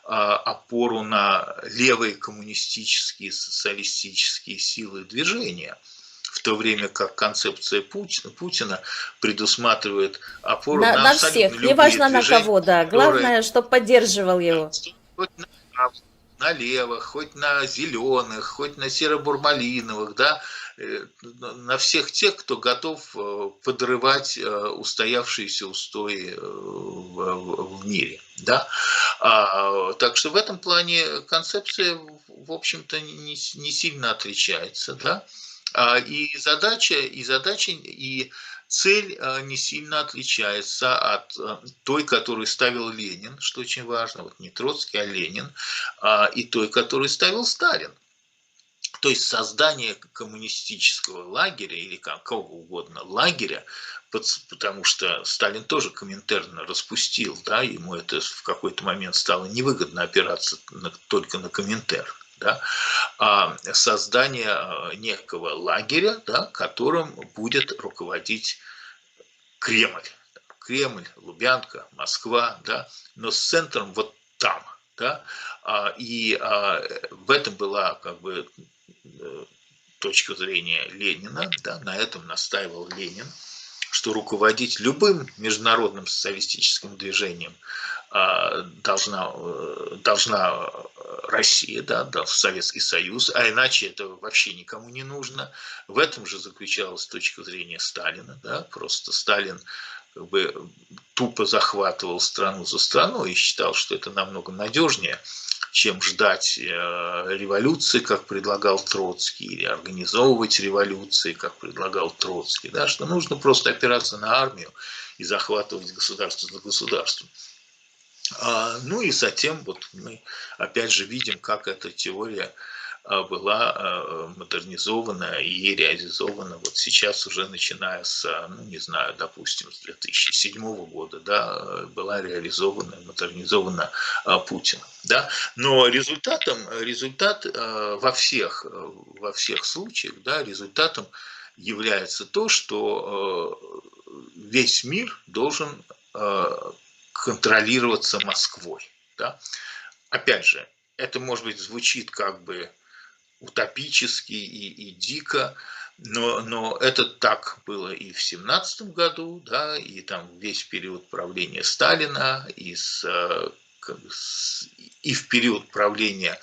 опору на левые коммунистические, социалистические силы и движения, в то время как концепция Путина предусматривает опору на абсолютно всех, любые неважно движения, на кого, да. Главное, чтобы поддерживал его. на на левых, хоть на зеленых, хоть на серо-бурмалиновых, да, на всех тех, кто готов подрывать устоявшиеся устои в мире. Да? Так что в этом плане концепция, в общем-то, не сильно отличается. Да? И задача, и цель не сильно отличается от той, которую ставил Ленин, что очень важно, вот не Троцкий, а Ленин, и той, которую ставил Сталин. То есть создание коммунистического лагеря или какого угодно лагеря, потому что Сталин тоже Коминтерн распустил, да, ему это в какой-то момент стало невыгодно опираться только на Коминтерн. Да, а создание некого лагеря, да, которым будет руководить Кремль. Кремль, Лубянка, Москва, да, но с центром вот там. Да, и в этом была как бы точка зрения Ленина, да, на этом настаивал Ленин, что руководить любым международным социалистическим движением должна Россия, да, Советский Союз, а иначе это вообще никому не нужно. В этом же заключалась точка зрения Сталина, да, просто Сталин как бы тупо захватывал страну за страной и считал, что это намного надежнее, чем ждать революции, как предлагал Троцкий, или организовывать революции, как предлагал Троцкий, да, что нужно просто опираться на армию и захватывать государство за государством. Ну и затем вот мы опять же видим, как эта теория была модернизована и реализована вот сейчас уже начиная с, ну не знаю, допустим, с 2007 года, да, была реализована, модернизована Путиным, да, но результат во всех случаях, да, результатом является то, что весь мир должен контролироваться Москвой, да. Опять же, это, может быть, звучит как бы утопически и дико, но это так было и в 1917 году, да, и там весь период правления Сталина, и в период правления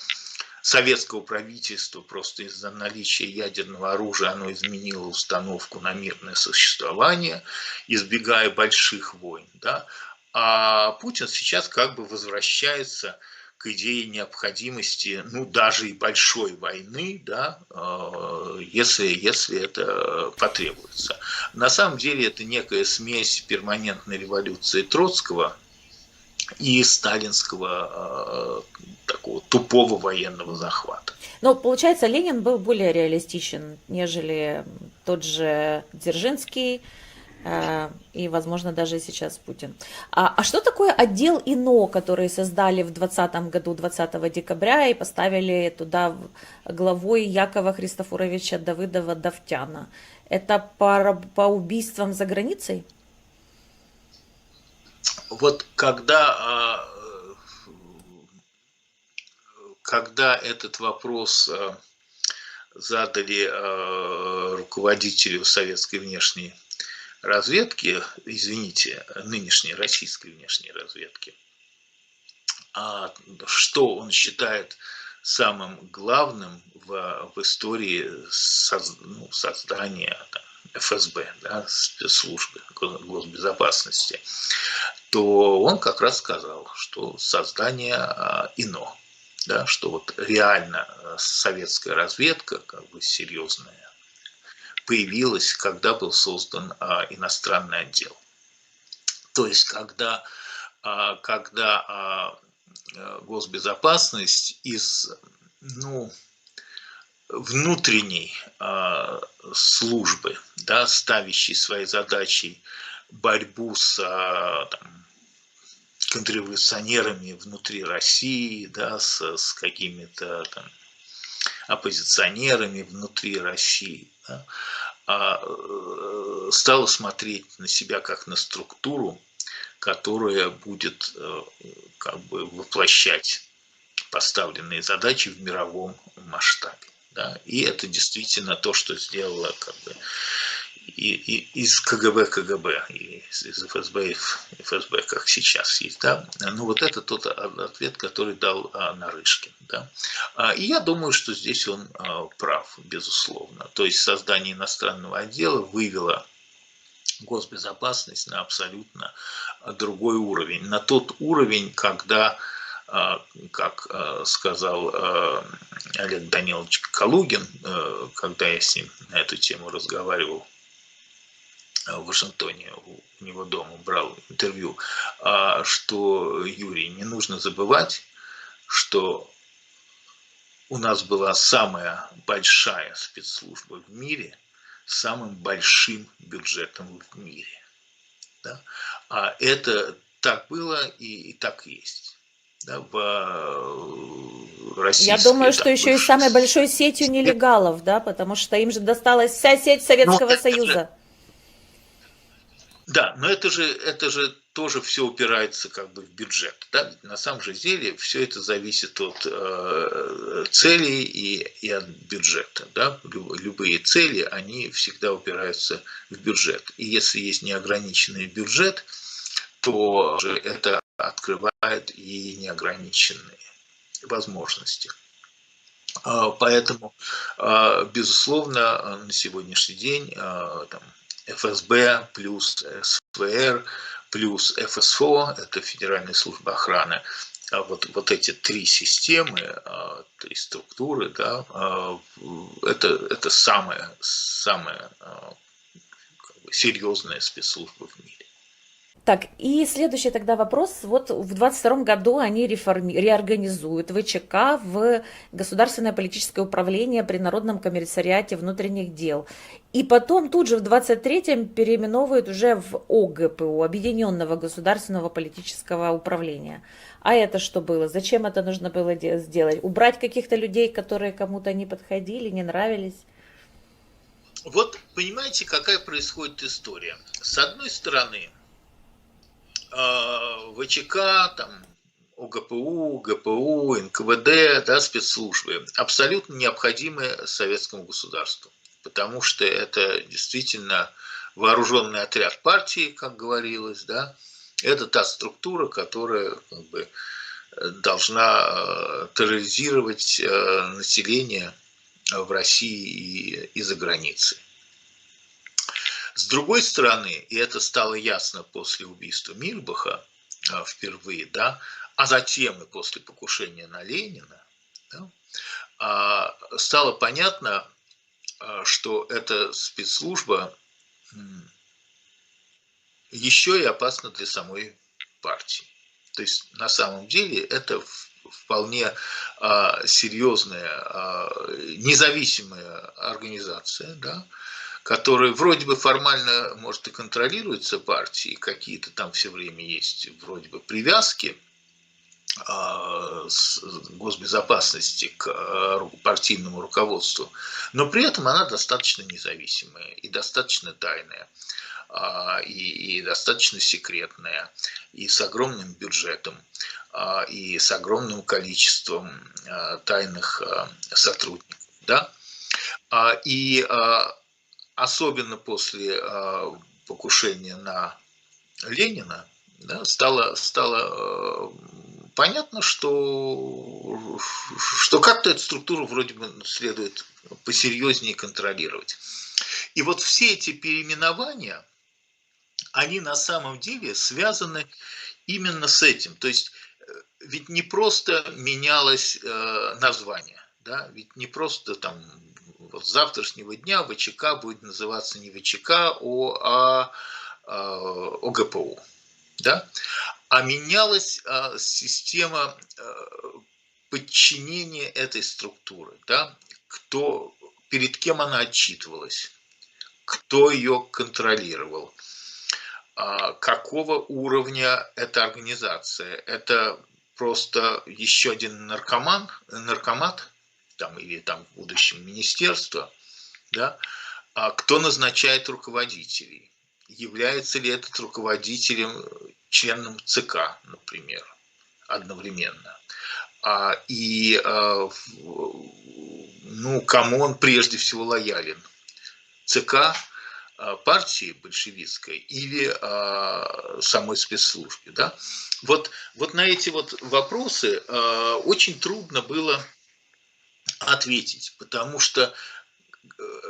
советского правительства, просто из-за наличия ядерного оружия оно изменило установку на мирное существование, избегая больших войн, да. А Путин сейчас как бы возвращается к идее необходимости, ну, даже и большой войны, да, если это потребуется. На самом деле это некая смесь перманентной революции Троцкого и сталинского такого тупого военного захвата. Но получается, Ленин был более реалистичен, нежели тот же Дзержинский, и, возможно, даже сейчас Путин. А что такое отдел ИНО, который создали в 2020 году, 20 декабря, и поставили туда главой Якова Христофоровича Давыдова-Давтяна? Это по убийствам за границей? Вот когда этот вопрос задали руководителю советской внешней разведки, извините, нынешней российской внешней разведки, что он считает самым главным в истории создания ФСБ, да, спецслужбы госбезопасности, то он как раз сказал, что создание ИНО, да, что вот реально советская разведка, как бы серьезная, появилась, когда был создан иностранный отдел. То есть, когда госбезопасность из внутренней службы, да, ставящей своей задачей борьбу с контрреволюционерами внутри России, да, с какими-то там оппозиционерами внутри России, да, стала смотреть на себя как на структуру, которая будет как бы воплощать поставленные задачи в мировом масштабе. Да. И это действительно то, что сделала как бы из КГБ, из ФСБ, ФСБ, как сейчас есть, да, ну вот это тот ответ, который дал Нарышкин, да. И я думаю, что здесь он прав, безусловно. То есть создание иностранного отдела вывело госбезопасность на абсолютно другой уровень, на тот уровень, когда, как сказал Олег Данилович Калугин, когда я с ним на эту тему разговаривал в Вашингтоне, у него дома брал интервью, что, Юрий, не нужно забывать, что у нас была самая большая спецслужба в мире с самым большим бюджетом в мире. Да? А это так было и так есть. Да, в Я российской, думаю, что там, еще и самой большой сетью нелегалов, да, потому что им же досталась вся сеть ну, Советского Союза. да, но это же тоже все упирается как бы в бюджет. Да? Ведь на самом же деле все это зависит от целей и от бюджета. Да? Любые цели, они всегда упираются в бюджет. И если есть неограниченный бюджет, то это открывает и неограниченные возможности. Поэтому, безусловно, на сегодняшний день там, ФСБ плюс СВР плюс ФСО, это Федеральная служба охраны, вот эти три системы, три структуры, да, это самая как бы, серьезная спецслужба в мире. Так, и следующий тогда вопрос. Вот в 22 году они реорганизуют ВЧК в Государственное политическое управление при Народном комиссариате внутренних дел. И потом тут же в 23-м переименовывают уже в ОГПУ, Объединенного государственного политического управления. А это что было? Зачем это нужно было сделать? Убрать каких-то людей, которые кому-то не подходили, не нравились? Вот понимаете, какая происходит история. С одной стороны, ВЧК, там, ОГПУ, ГПУ, НКВД, да, спецслужбы абсолютно необходимы советскому государству, потому что это действительно вооруженный отряд партии, как говорилось, да, это та структура, которая как бы должна терроризировать население в России и за границей. С другой стороны, и это стало ясно после убийства Мирбаха впервые, да, а затем и после покушения на Ленина, да, стало понятно, что эта спецслужба еще и опасна для самой партии. То есть на самом деле это вполне серьезная независимая организация, да, которая вроде бы формально, может, и контролируется партией, какие-то там все время есть вроде бы привязки с госбезопасности к партийному руководству, но при этом она достаточно независимая и достаточно тайная, и достаточно секретная, и с огромным бюджетом, и с огромным количеством тайных сотрудников. Да? И особенно после покушения на Ленина, да, стало понятно, что как-то эту структуру вроде бы следует посерьезнее контролировать. И вот все эти переименования, они на самом деле связаны именно с этим. То есть ведь не просто менялось название, да, ведь не просто там вот с завтрашнего дня ВЧК будет называться не ВЧК, а ОГПУ, да, а менялась система подчинения этой структуры, да, перед кем она отчитывалась, кто ее контролировал, какого уровня эта организация. Это просто еще один наркомат, там, или там в будущем министерство, да, кто назначает руководителей. Является ли этот руководителем членом ЦК, например, одновременно. Ну, кому он прежде всего лоялен? ЦК, партии большевистской или самой спецслужбе. Да? Вот на эти вот вопросы очень трудно было ответить, потому что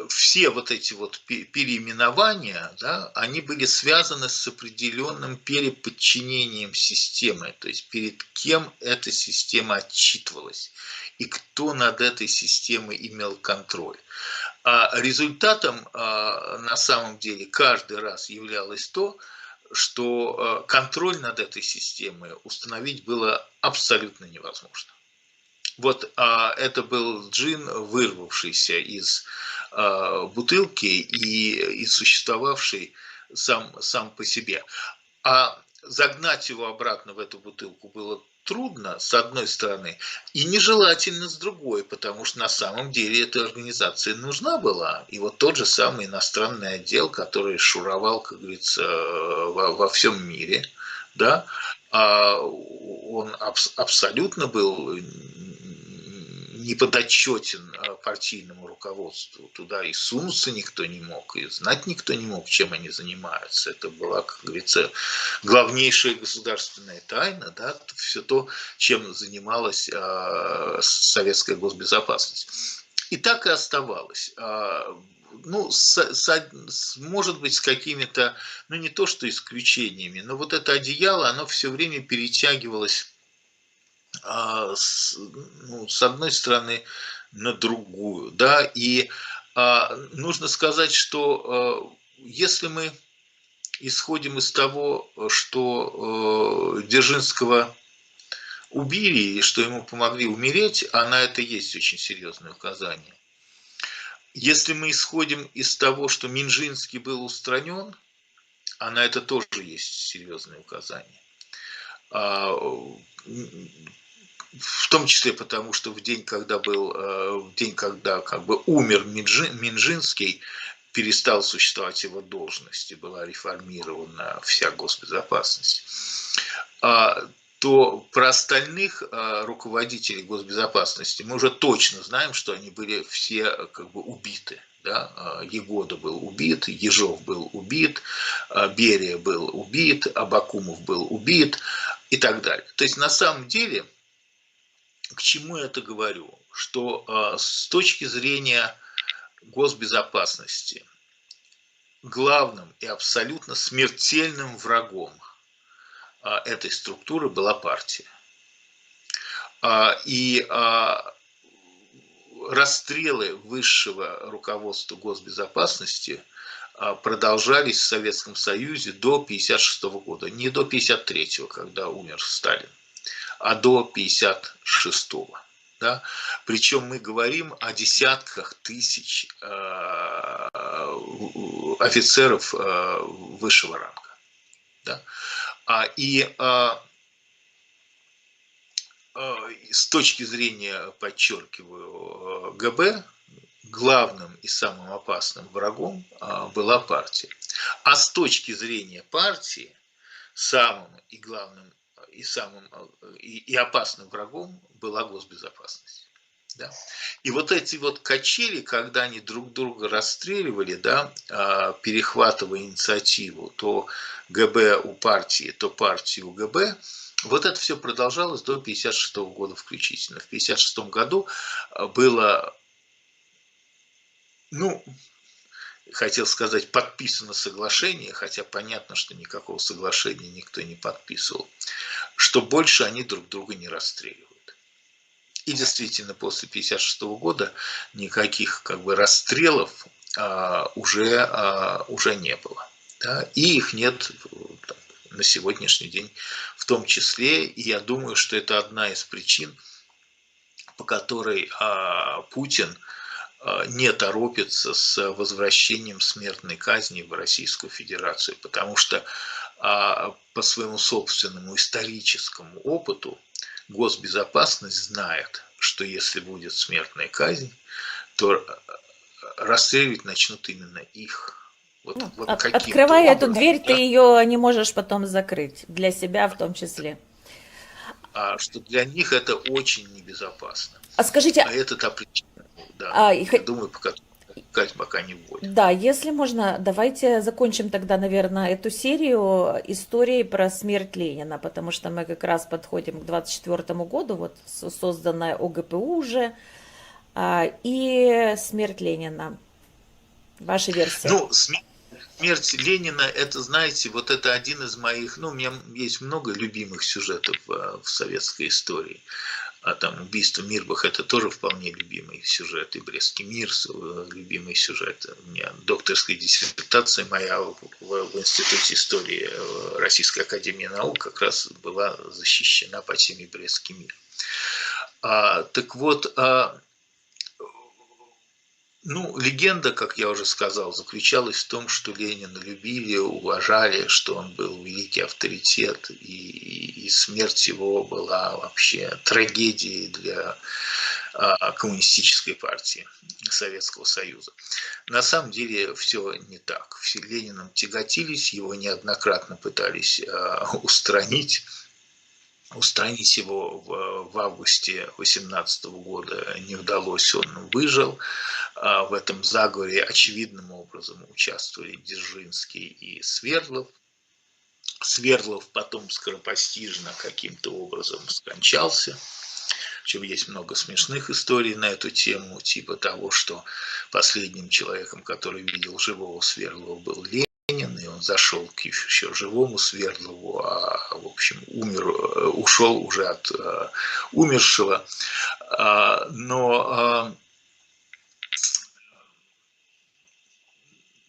все вот эти вот переименования, да, они были связаны с определенным переподчинением системы, то есть перед кем эта система отчитывалась и кто над этой системой имел контроль. А результатом на самом деле каждый раз являлось то, что контроль над этой системой установить было абсолютно невозможно. Вот это был джин, вырвавшийся из бутылки и существовавший сам по себе. А загнать его обратно в эту бутылку было трудно, с одной стороны, и нежелательно с другой, потому что на самом деле эта организация нужна была. И вот тот же самый иностранный отдел, который шуровал, как говорится, во всем мире, да, он абсолютно был не подотчетен партийному руководству. Туда и сунуться никто не мог, и знать никто не мог, чем они занимаются. Это была, как говорится, главнейшая государственная тайна, да, все то, чем занималась советская госбезопасность. И так и оставалось. Ну, может быть, с какими-то, ну, не то что исключениями, но вот это одеяло, оно все время перетягивалось с одной стороны на другую, да, и нужно сказать, что если мы исходим из того, что Дзержинского убили и что ему помогли умереть, а на это есть очень серьезное указание. Если мы исходим из того, что Минжинский был устранен, а на это тоже есть серьезное указание. В том числе потому, что в день, когда как бы умер Минжинский, перестал существовать его должность и была реформирована вся госбезопасность, то про остальных руководителей госбезопасности мы уже точно знаем, что они были все как бы убиты. Да? Егода был убит, Ежов был убит, Берия был убит, Абакумов был убит и так далее. То есть на самом деле, к чему я это говорю? Что с точки зрения госбезопасности главным и абсолютно смертельным врагом этой структуры была партия. И расстрелы высшего руководства госбезопасности продолжались в Советском Союзе до 1956 года. Не до 1953, когда умер Сталин, а до 1956. Да? Причем мы говорим о десятках тысяч офицеров высшего ранга. Да? И с точки зрения, подчеркиваю, ГБ, главным и самым опасным врагом была партия. А с точки зрения партии, самым и главным и опасным врагом была госбезопасность. Да? И вот эти вот качели, когда они друг друга расстреливали, да, перехватывая инициативу, то ГБ у партии, то партии у ГБ, вот это все продолжалось до 1956 года включительно. В 1956 году было, хотел сказать, подписано соглашение, хотя понятно, что никакого соглашения никто не подписывал, что больше они друг друга не расстреливают. И действительно, после 1956 года никаких как бы расстрелов уже не было. Да? И их нет на сегодняшний день в том числе. И я думаю, что это одна из причин, по которой Путин не торопится с возвращением смертной казни в Российскую Федерацию, потому что по своему собственному историческому опыту госбезопасность знает, что если будет смертная казнь, то расстреливать начнут именно их. Открывая эту дверь, да? Ты ее не можешь потом закрыть, для себя в том числе. Что для них это очень небезопасно. А скажите... это та причина, да, я думаю, по которой пока не вводят. Да, если можно, давайте закончим тогда, наверное, эту серию истории про смерть Ленина, потому что мы как раз подходим к 24 году, вот созданная ОГПУ уже, и смерть Ленина. Ваша версия. Ну, смерть Ленина, это, знаете, вот это один из моих, ну, у меня есть много любимых сюжетов в советской истории. А там убийство Мирбах — это тоже вполне любимый сюжет, и Брестский мир — любимый сюжет. У меня докторская диссертация моя в Институте истории Российской академии наук как раз была защищена по теме Брестский мир. Так вот, ну, легенда, как я уже сказал, заключалась в том, что Ленина любили, уважали, что он был великий авторитет, и смерть его была вообще трагедией для коммунистической партии Советского Союза. На самом деле все не так. Все Лениным тяготились, его неоднократно пытались устранить. Устранить его в августе 2018 года не удалось, он выжил. В этом заговоре очевидным образом участвовали Дзержинский и Свердлов. Свердлов потом скоропостижно каким-то образом скончался. Причем есть много смешных историй на эту тему, типа того, что последним человеком, который видел живого Свердлова, был Ленин, и он зашел к еще живому Свердлову, в общем, ушел уже от умершего. Но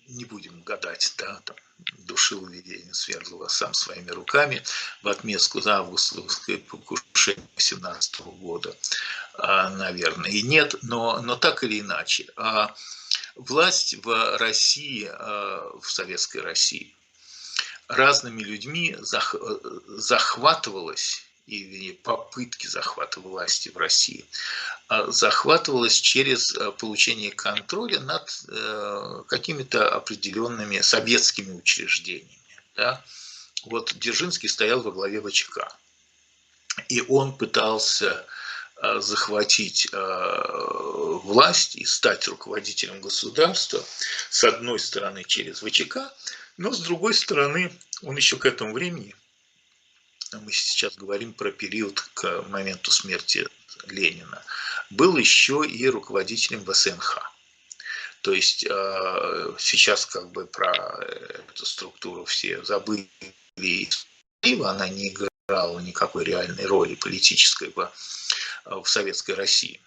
не будем гадать, да, там, душил Ленин Свердлова сам своими руками в отместку за августовское покушение 2017 года, наверное, и нет, но так или иначе. Власть в России, в Советской России, разными людьми захватывалась, или попытки захвата власти в России, захватывалась через получение контроля над какими-то определенными советскими учреждениями. Да? Вот Дзержинский стоял во главе ВЧК, и он пытался захватить власть и стать руководителем государства, с одной стороны, через ВЧК, но с другой стороны, он еще к этому времени, мы сейчас говорим про период к моменту смерти Ленина, был еще и руководителем ВСНХ. То есть сейчас как бы про эту структуру все забыли, она не играла никакой реальной роли политической в Советской России.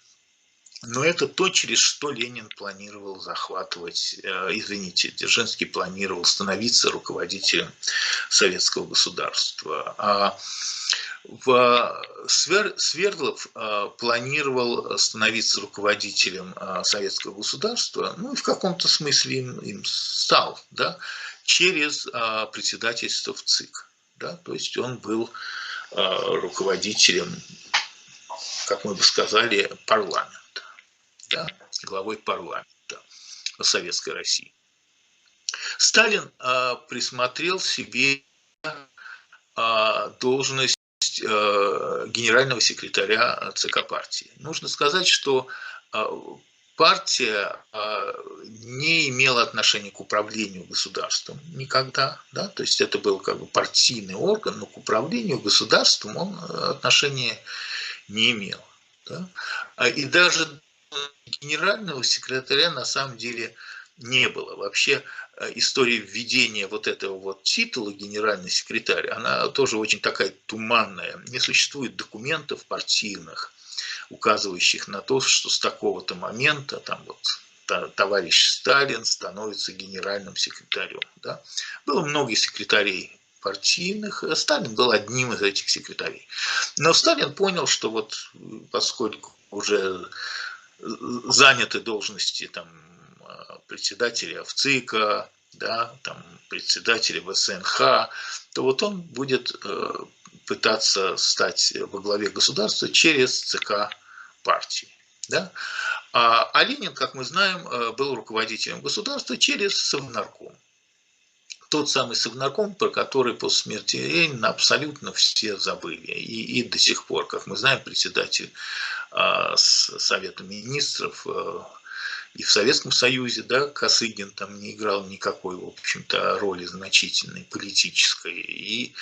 Но это то, через что Ленин планировал захватывать, Дзержинский планировал становиться руководителем советского государства. Свердлов планировал становиться руководителем советского государства, ну и в каком-то смысле им стал, да, через председательство в ЦИК. Да, то есть он был руководителем, как мы бы сказали, парламента, да, главой парламента Советской России. Сталин присмотрел себе должность генерального секретаря ЦК партии. Нужно сказать, что партия не имела отношения к управлению государством никогда, да? То есть это был как бы партийный орган, но к управлению государством он отношения не имел. Да? И даже генерального секретаря на самом деле не было. Вообще история введения вот этого вот титула генеральный секретарь, она тоже очень такая туманная. Не существует документов партийных, указывающих на то, что с такого-то момента там вот товарищ Сталин становится генеральным секретарем. Да? Было много секретарей партийных, Сталин был одним из этих секретарей. Но Сталин понял, что вот поскольку уже заняты должности там председателя ВЦИКа, да, там, председателя ВСНХ, то вот он будет пытаться стать во главе государства через ЦК партии. Да? А Ленин, как мы знаем, был руководителем государства через Совнарком. Тот самый Совнарком, про который после смерти Ленина абсолютно все забыли. И до сих пор, как мы знаем, председатель Совета министров и в Советском Союзе, да, Косыгин там не играл никакой, в общем-то, роли значительной политической. И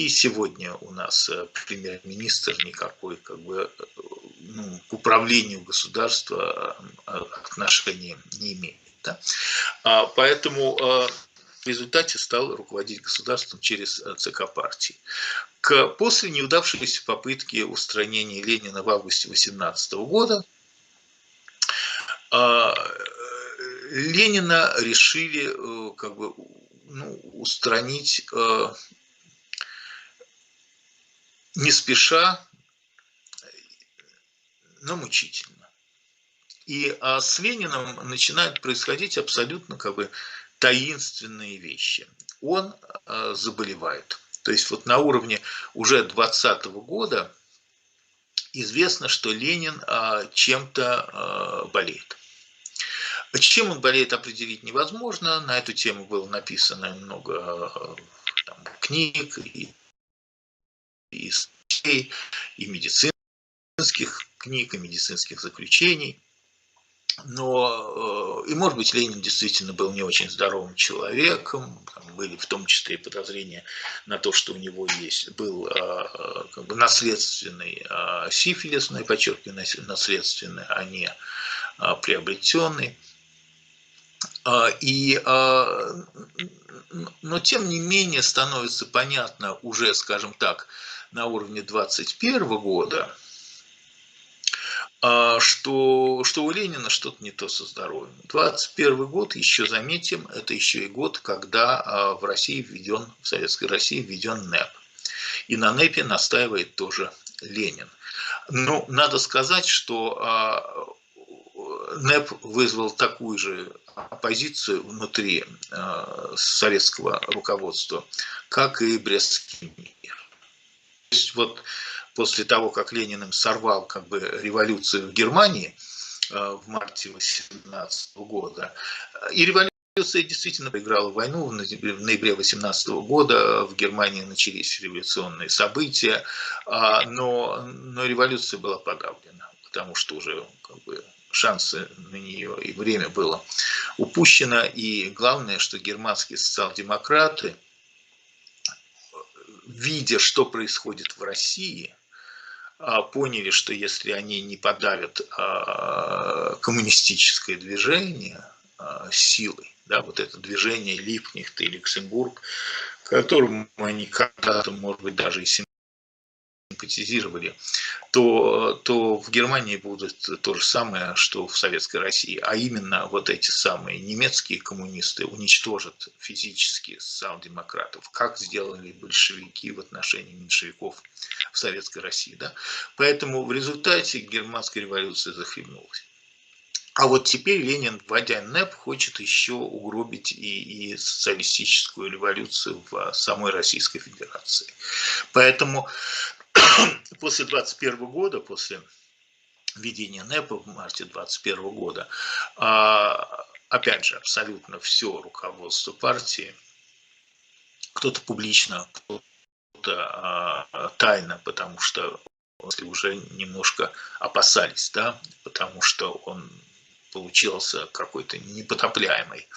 сегодня у нас премьер-министр никакой, как бы, ну, к управлению государства отношения не имеет. Да? Поэтому в результате стал руководить государством через ЦК партии. После неудавшейся попытки устранения Ленина в августе 18 года Ленина решили как бы, ну, устранить не спеша, но мучительно. И с Лениным начинают происходить абсолютно как бы таинственные вещи. Он заболевает. То есть вот на уровне уже 20-го года известно, что Ленин чем-то болеет. Чем он болеет, определить невозможно. На эту тему было написано много там, книг и статей, и медицинских книг, и медицинских заключений. Но, и может быть, Ленин действительно был не очень здоровым человеком, там были в том числе и подозрения на то, что у него был как бы наследственный сифилис, но я подчеркиваю, наследственный, а не приобретенный. Но тем не менее становится понятно уже, скажем так, на уровне 21 года, что у Ленина что-то не то со здоровьем. 21 год, еще заметим, это еще и год, когда в Советской России введен НЭП. И на НЭПе настаивает тоже Ленин. Но надо сказать, что НЭП вызвал такую же оппозицию внутри советского руководства, как и Брестский мир. То есть вот после того, как Ленин им сорвал как бы революцию в Германии в марте 18 года, и революция действительно проиграла войну. В ноябре 18 года в Германии начались революционные события, но революция была подавлена, потому что уже как бы шансы на нее и время было упущено. И главное, что германские социал-демократы, видя, что происходит в России, поняли, что если они не подавят коммунистическое движение силой, да, вот это движение Липкнехта и Люксембург, которому они когда-то, может быть, даже и симпатизировали, то в Германии будет то же самое, что в Советской России. А именно вот эти самые немецкие коммунисты уничтожат физически социал-демократов, как сделали большевики в отношении меньшевиков в Советской России. Да? Поэтому в результате германская революция захлебнулась. А вот теперь Ленин, вводя НЭП, хочет еще угробить и социалистическую революцию в самой Российской Федерации. Поэтому после 21 года, после введения НЭПа в марте 21 года, опять же, абсолютно все руководство партии, кто-то публично, кто-то тайно, потому что уже немножко опасались, да, потому что он получился какой-то непотопляемый.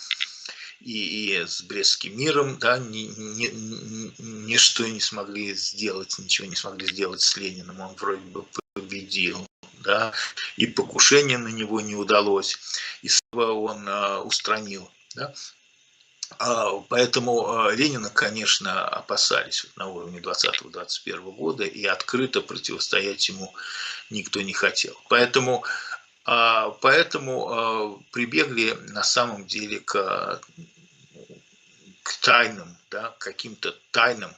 И с Брестским миром, да, ничего не смогли сделать с Лениным, он вроде бы победил, да, и покушение на него не удалось, и снова он устранил, да. Поэтому Ленина, конечно, опасались на уровне 20-21 года, и открыто противостоять ему никто не хотел. Поэтому прибегли на самом деле к тайным, да, каким-то тайным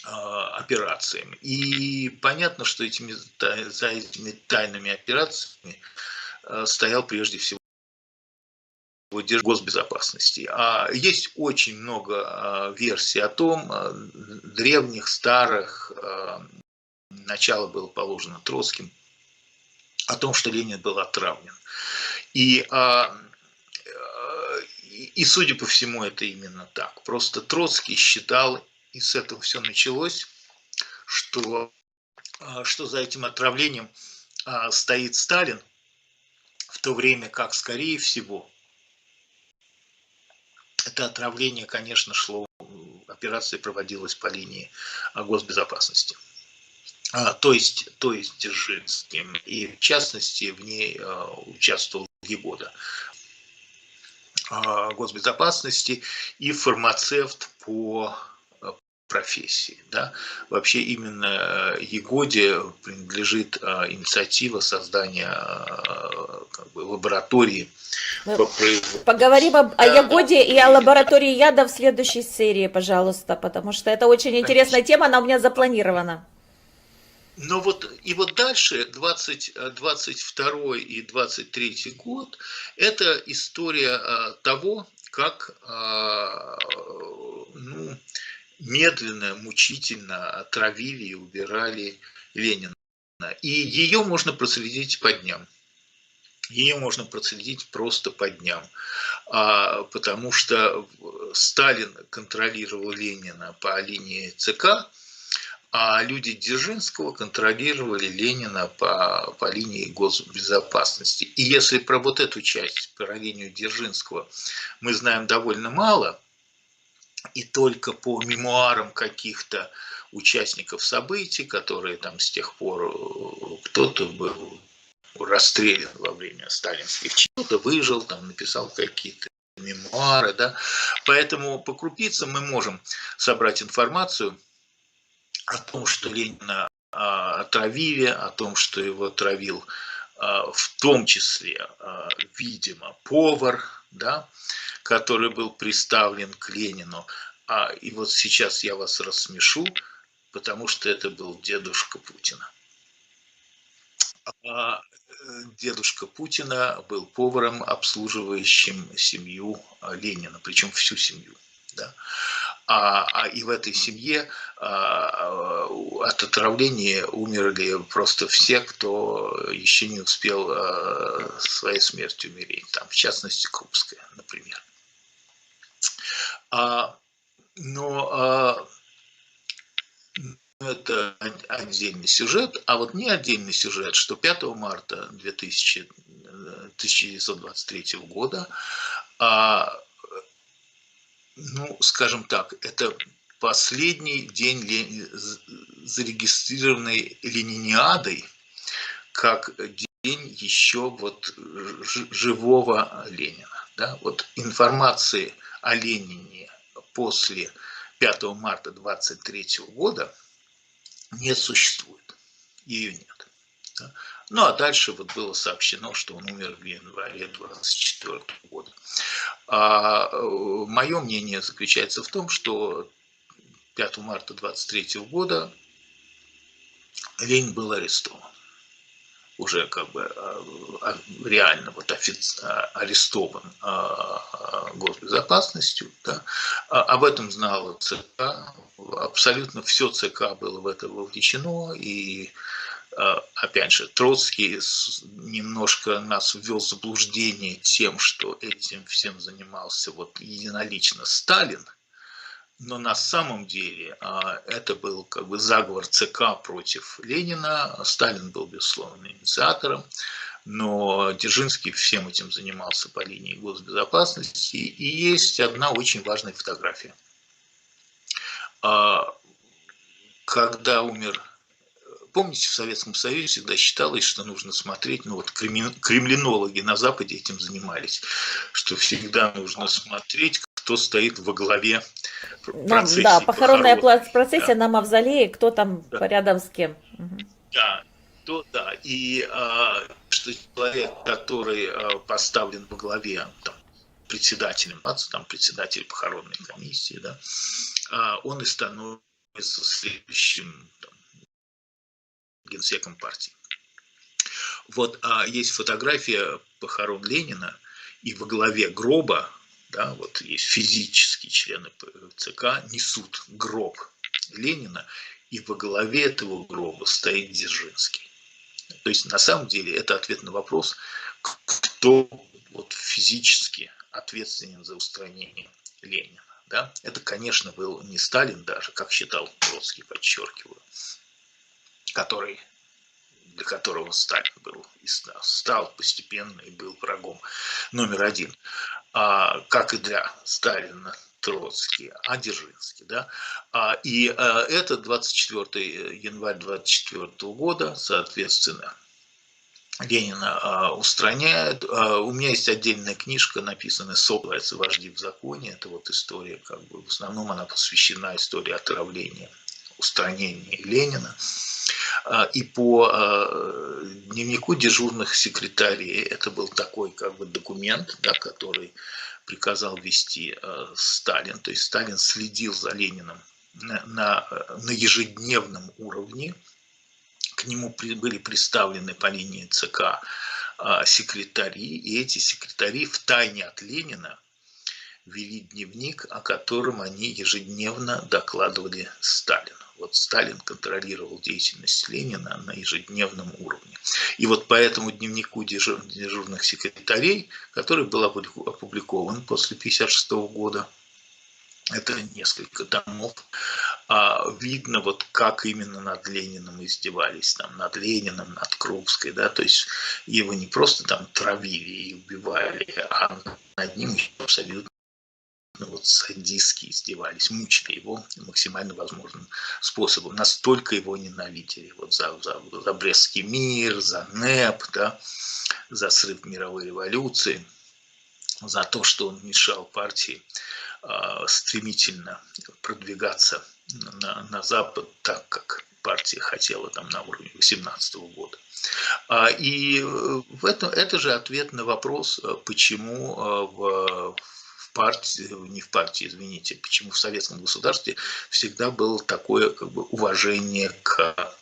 операциям. И понятно, что за этими тайными операциями стоял прежде всего госбезопасности. Есть очень много версий о том, древних, старых, начало было положено Троцким, о том, что Ленин был отравлен. И, судя по всему, это именно так. Просто Троцкий считал, и с этого все началось, что за этим отравлением стоит Сталин, в то время как, скорее всего, это отравление, конечно, шло, операция проводилась по линии госбезопасности. То есть Дзержинским, и в частности в ней участвовал Егода, госбезопасности и фармацевт по профессии. Да. Вообще именно Егоде принадлежит инициатива создания как бы лаборатории Мы по производству. поговорим о Ягоде и о лаборатории яда в следующей серии, пожалуйста, потому что это очень интересная тема, она у меня запланирована. Но вот дальше, 22 и 23 год, это история того, как медленно, мучительно отравили и убирали Ленина. И ее можно проследить по дням. Ее можно проследить просто по дням. Потому что Сталин контролировал Ленина по линии ЦК, а люди Дзержинского контролировали Ленина по линии госбезопасности. И если про вот эту часть, про линию Дзержинского, мы знаем довольно мало, и только по мемуарам каких-то участников событий, которые там с тех пор кто-то был расстрелян во время сталинских, кто-то выжил, там написал какие-то мемуары, да. Поэтому по крупицам мы можем собрать информацию о том, что Ленина отравили, о том, что его отравил в том числе, видимо, повар, да, который был приставлен к Ленину. И вот сейчас я вас рассмешу, потому что это был дедушка Путина. Дедушка Путина был поваром, обслуживающим семью Ленина, причем всю семью. Да. И в этой семье от отравления умерли просто все, кто еще не успел своей смертью умереть. Там, в частности, Крупская, например. Но это отдельный сюжет. А вот не отдельный сюжет, что 5 марта 1923 года, скажем так, это последний день зарегистрированной Лениниадой, как день еще вот живого Ленина. Да? Вот информации о Ленине после 5 марта 1923 года не существует. Ее нет. Да? Ну а дальше вот было сообщено, что он умер в январе 1924 года. Мое мнение заключается в том, что 5 марта 1923 года Ленин был арестован. Уже как бы реально вот арестован госбезопасностью. Да. Об этом знала ЦК. Абсолютно все ЦК было в это вовлечено. И опять же, Троцкий немножко нас ввел в заблуждение тем, что этим всем занимался вот единолично Сталин. Но на самом деле это был как бы заговор ЦК против Ленина. Сталин был, безусловно, инициатором, но Дзержинский всем этим занимался по линии госбезопасности. И есть одна очень важная фотография. Когда умер... Помните, в Советском Союзе всегда считалось, что нужно смотреть, кремлинологи на Западе этим занимались, что всегда нужно смотреть, кто стоит во главе процессии. Да, похоронная процессия на мавзолее, кто там рядом с кем. Да, да. И что человек, который поставлен во главе председателем, там председатель похоронной комиссии, да, он и становится следующим генсеком партии. Вот есть фотография похорон Ленина, и во главе гроба, да, вот есть физические члены ЦК, несут гроб Ленина, и во главе этого гроба стоит Дзержинский. То есть на самом деле это ответ на вопрос, кто вот физически ответственен за устранение Ленина. Да? Это, конечно, был не Сталин даже, как считал Троцкий, подчеркиваю, который для которого Сталин был и стал постепенно и был врагом номер один, как и для Сталина Троцкий, а Дзержинский. Да? И это 24 января 24 года, соответственно, Ленина устраняют. У меня есть отдельная книжка, написанная «Называется «Вожди в законе». Это вот история, как бы, в основном она посвящена истории отравления, устранения Ленина. И по дневнику дежурных секретарей это был такой как бы документ, да, который приказал вести Сталин. То есть Сталин следил за Лениным на ежедневном уровне. К нему были представлены по линии ЦК секретари, и эти секретари втайне от Ленина вели дневник, о котором они ежедневно докладывали Сталину. Вот Сталин контролировал деятельность Ленина на ежедневном уровне. И вот по этому дневнику дежурных секретарей, который был опубликован после 1956 года, это несколько томов, видно, вот как именно над Лениным издевались, там, над Лениным, над Крупской, да, то есть его не просто там травили и убивали, а над ним абсолютно вот садистски издевались, мучили его максимально возможным способом. Настолько его ненавидели. Вот за Брестский мир, за НЭП, да, за срыв мировой революции, за то, что он мешал партии стремительно продвигаться на Запад так, как партия хотела там на уровне 18 года. И это же ответ на вопрос, почему почему в советском государстве всегда было такое как бы уважение к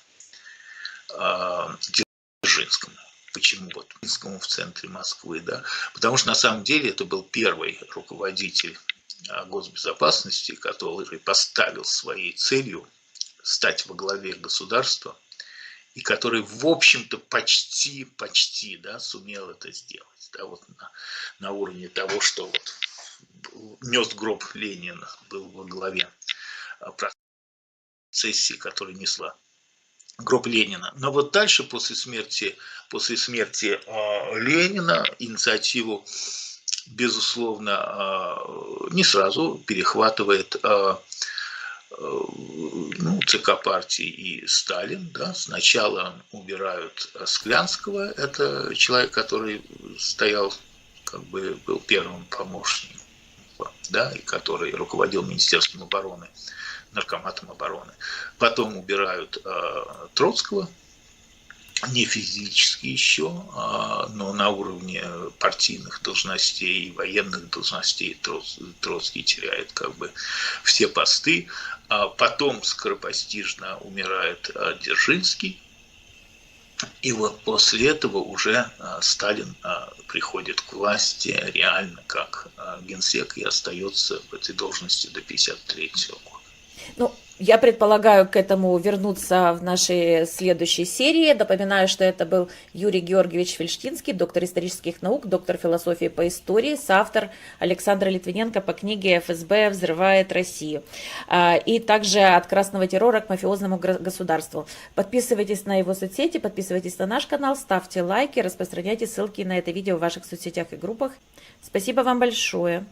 Дзержинскому. Почему вот Дзержинскому в центре Москвы, да? Потому что на самом деле это был первый руководитель госбезопасности, который поставил своей целью стать во главе государства, и который, в общем-то, почти, да, сумел это сделать. Да, вот на уровне того, что вот нес гроб Ленина, был во главе процессии, которая несла гроб Ленина. Но вот дальше, после смерти Ленина, инициативу, безусловно, не сразу перехватывает ЦК партии и Сталин. Да. Сначала убирают Склянского, это человек, который стоял, как бы был первым помощником, да, и который руководил Министерством обороны, наркоматом обороны. Потом убирают Троцкого, не физически еще, но на уровне партийных должностей, военных должностей Троцкий теряет как бы все посты. Потом скоропостижно умирает Дзержинский. И вот после этого уже Сталин приходит к власти реально как генсек и остается в этой должности до 1953 года. Ну, я предполагаю к этому вернуться в нашей следующей серии. Напоминаю, что это был Юрий Георгиевич Фельштинский, доктор исторических наук, доктор философии по истории, соавтор Александра Литвиненко по книге «ФСБ взрывает Россию». И также «От красного террора к мафиозному государству». Подписывайтесь на его соцсети, подписывайтесь на наш канал, ставьте лайки, распространяйте ссылки на это видео в ваших соцсетях и группах. Спасибо вам большое.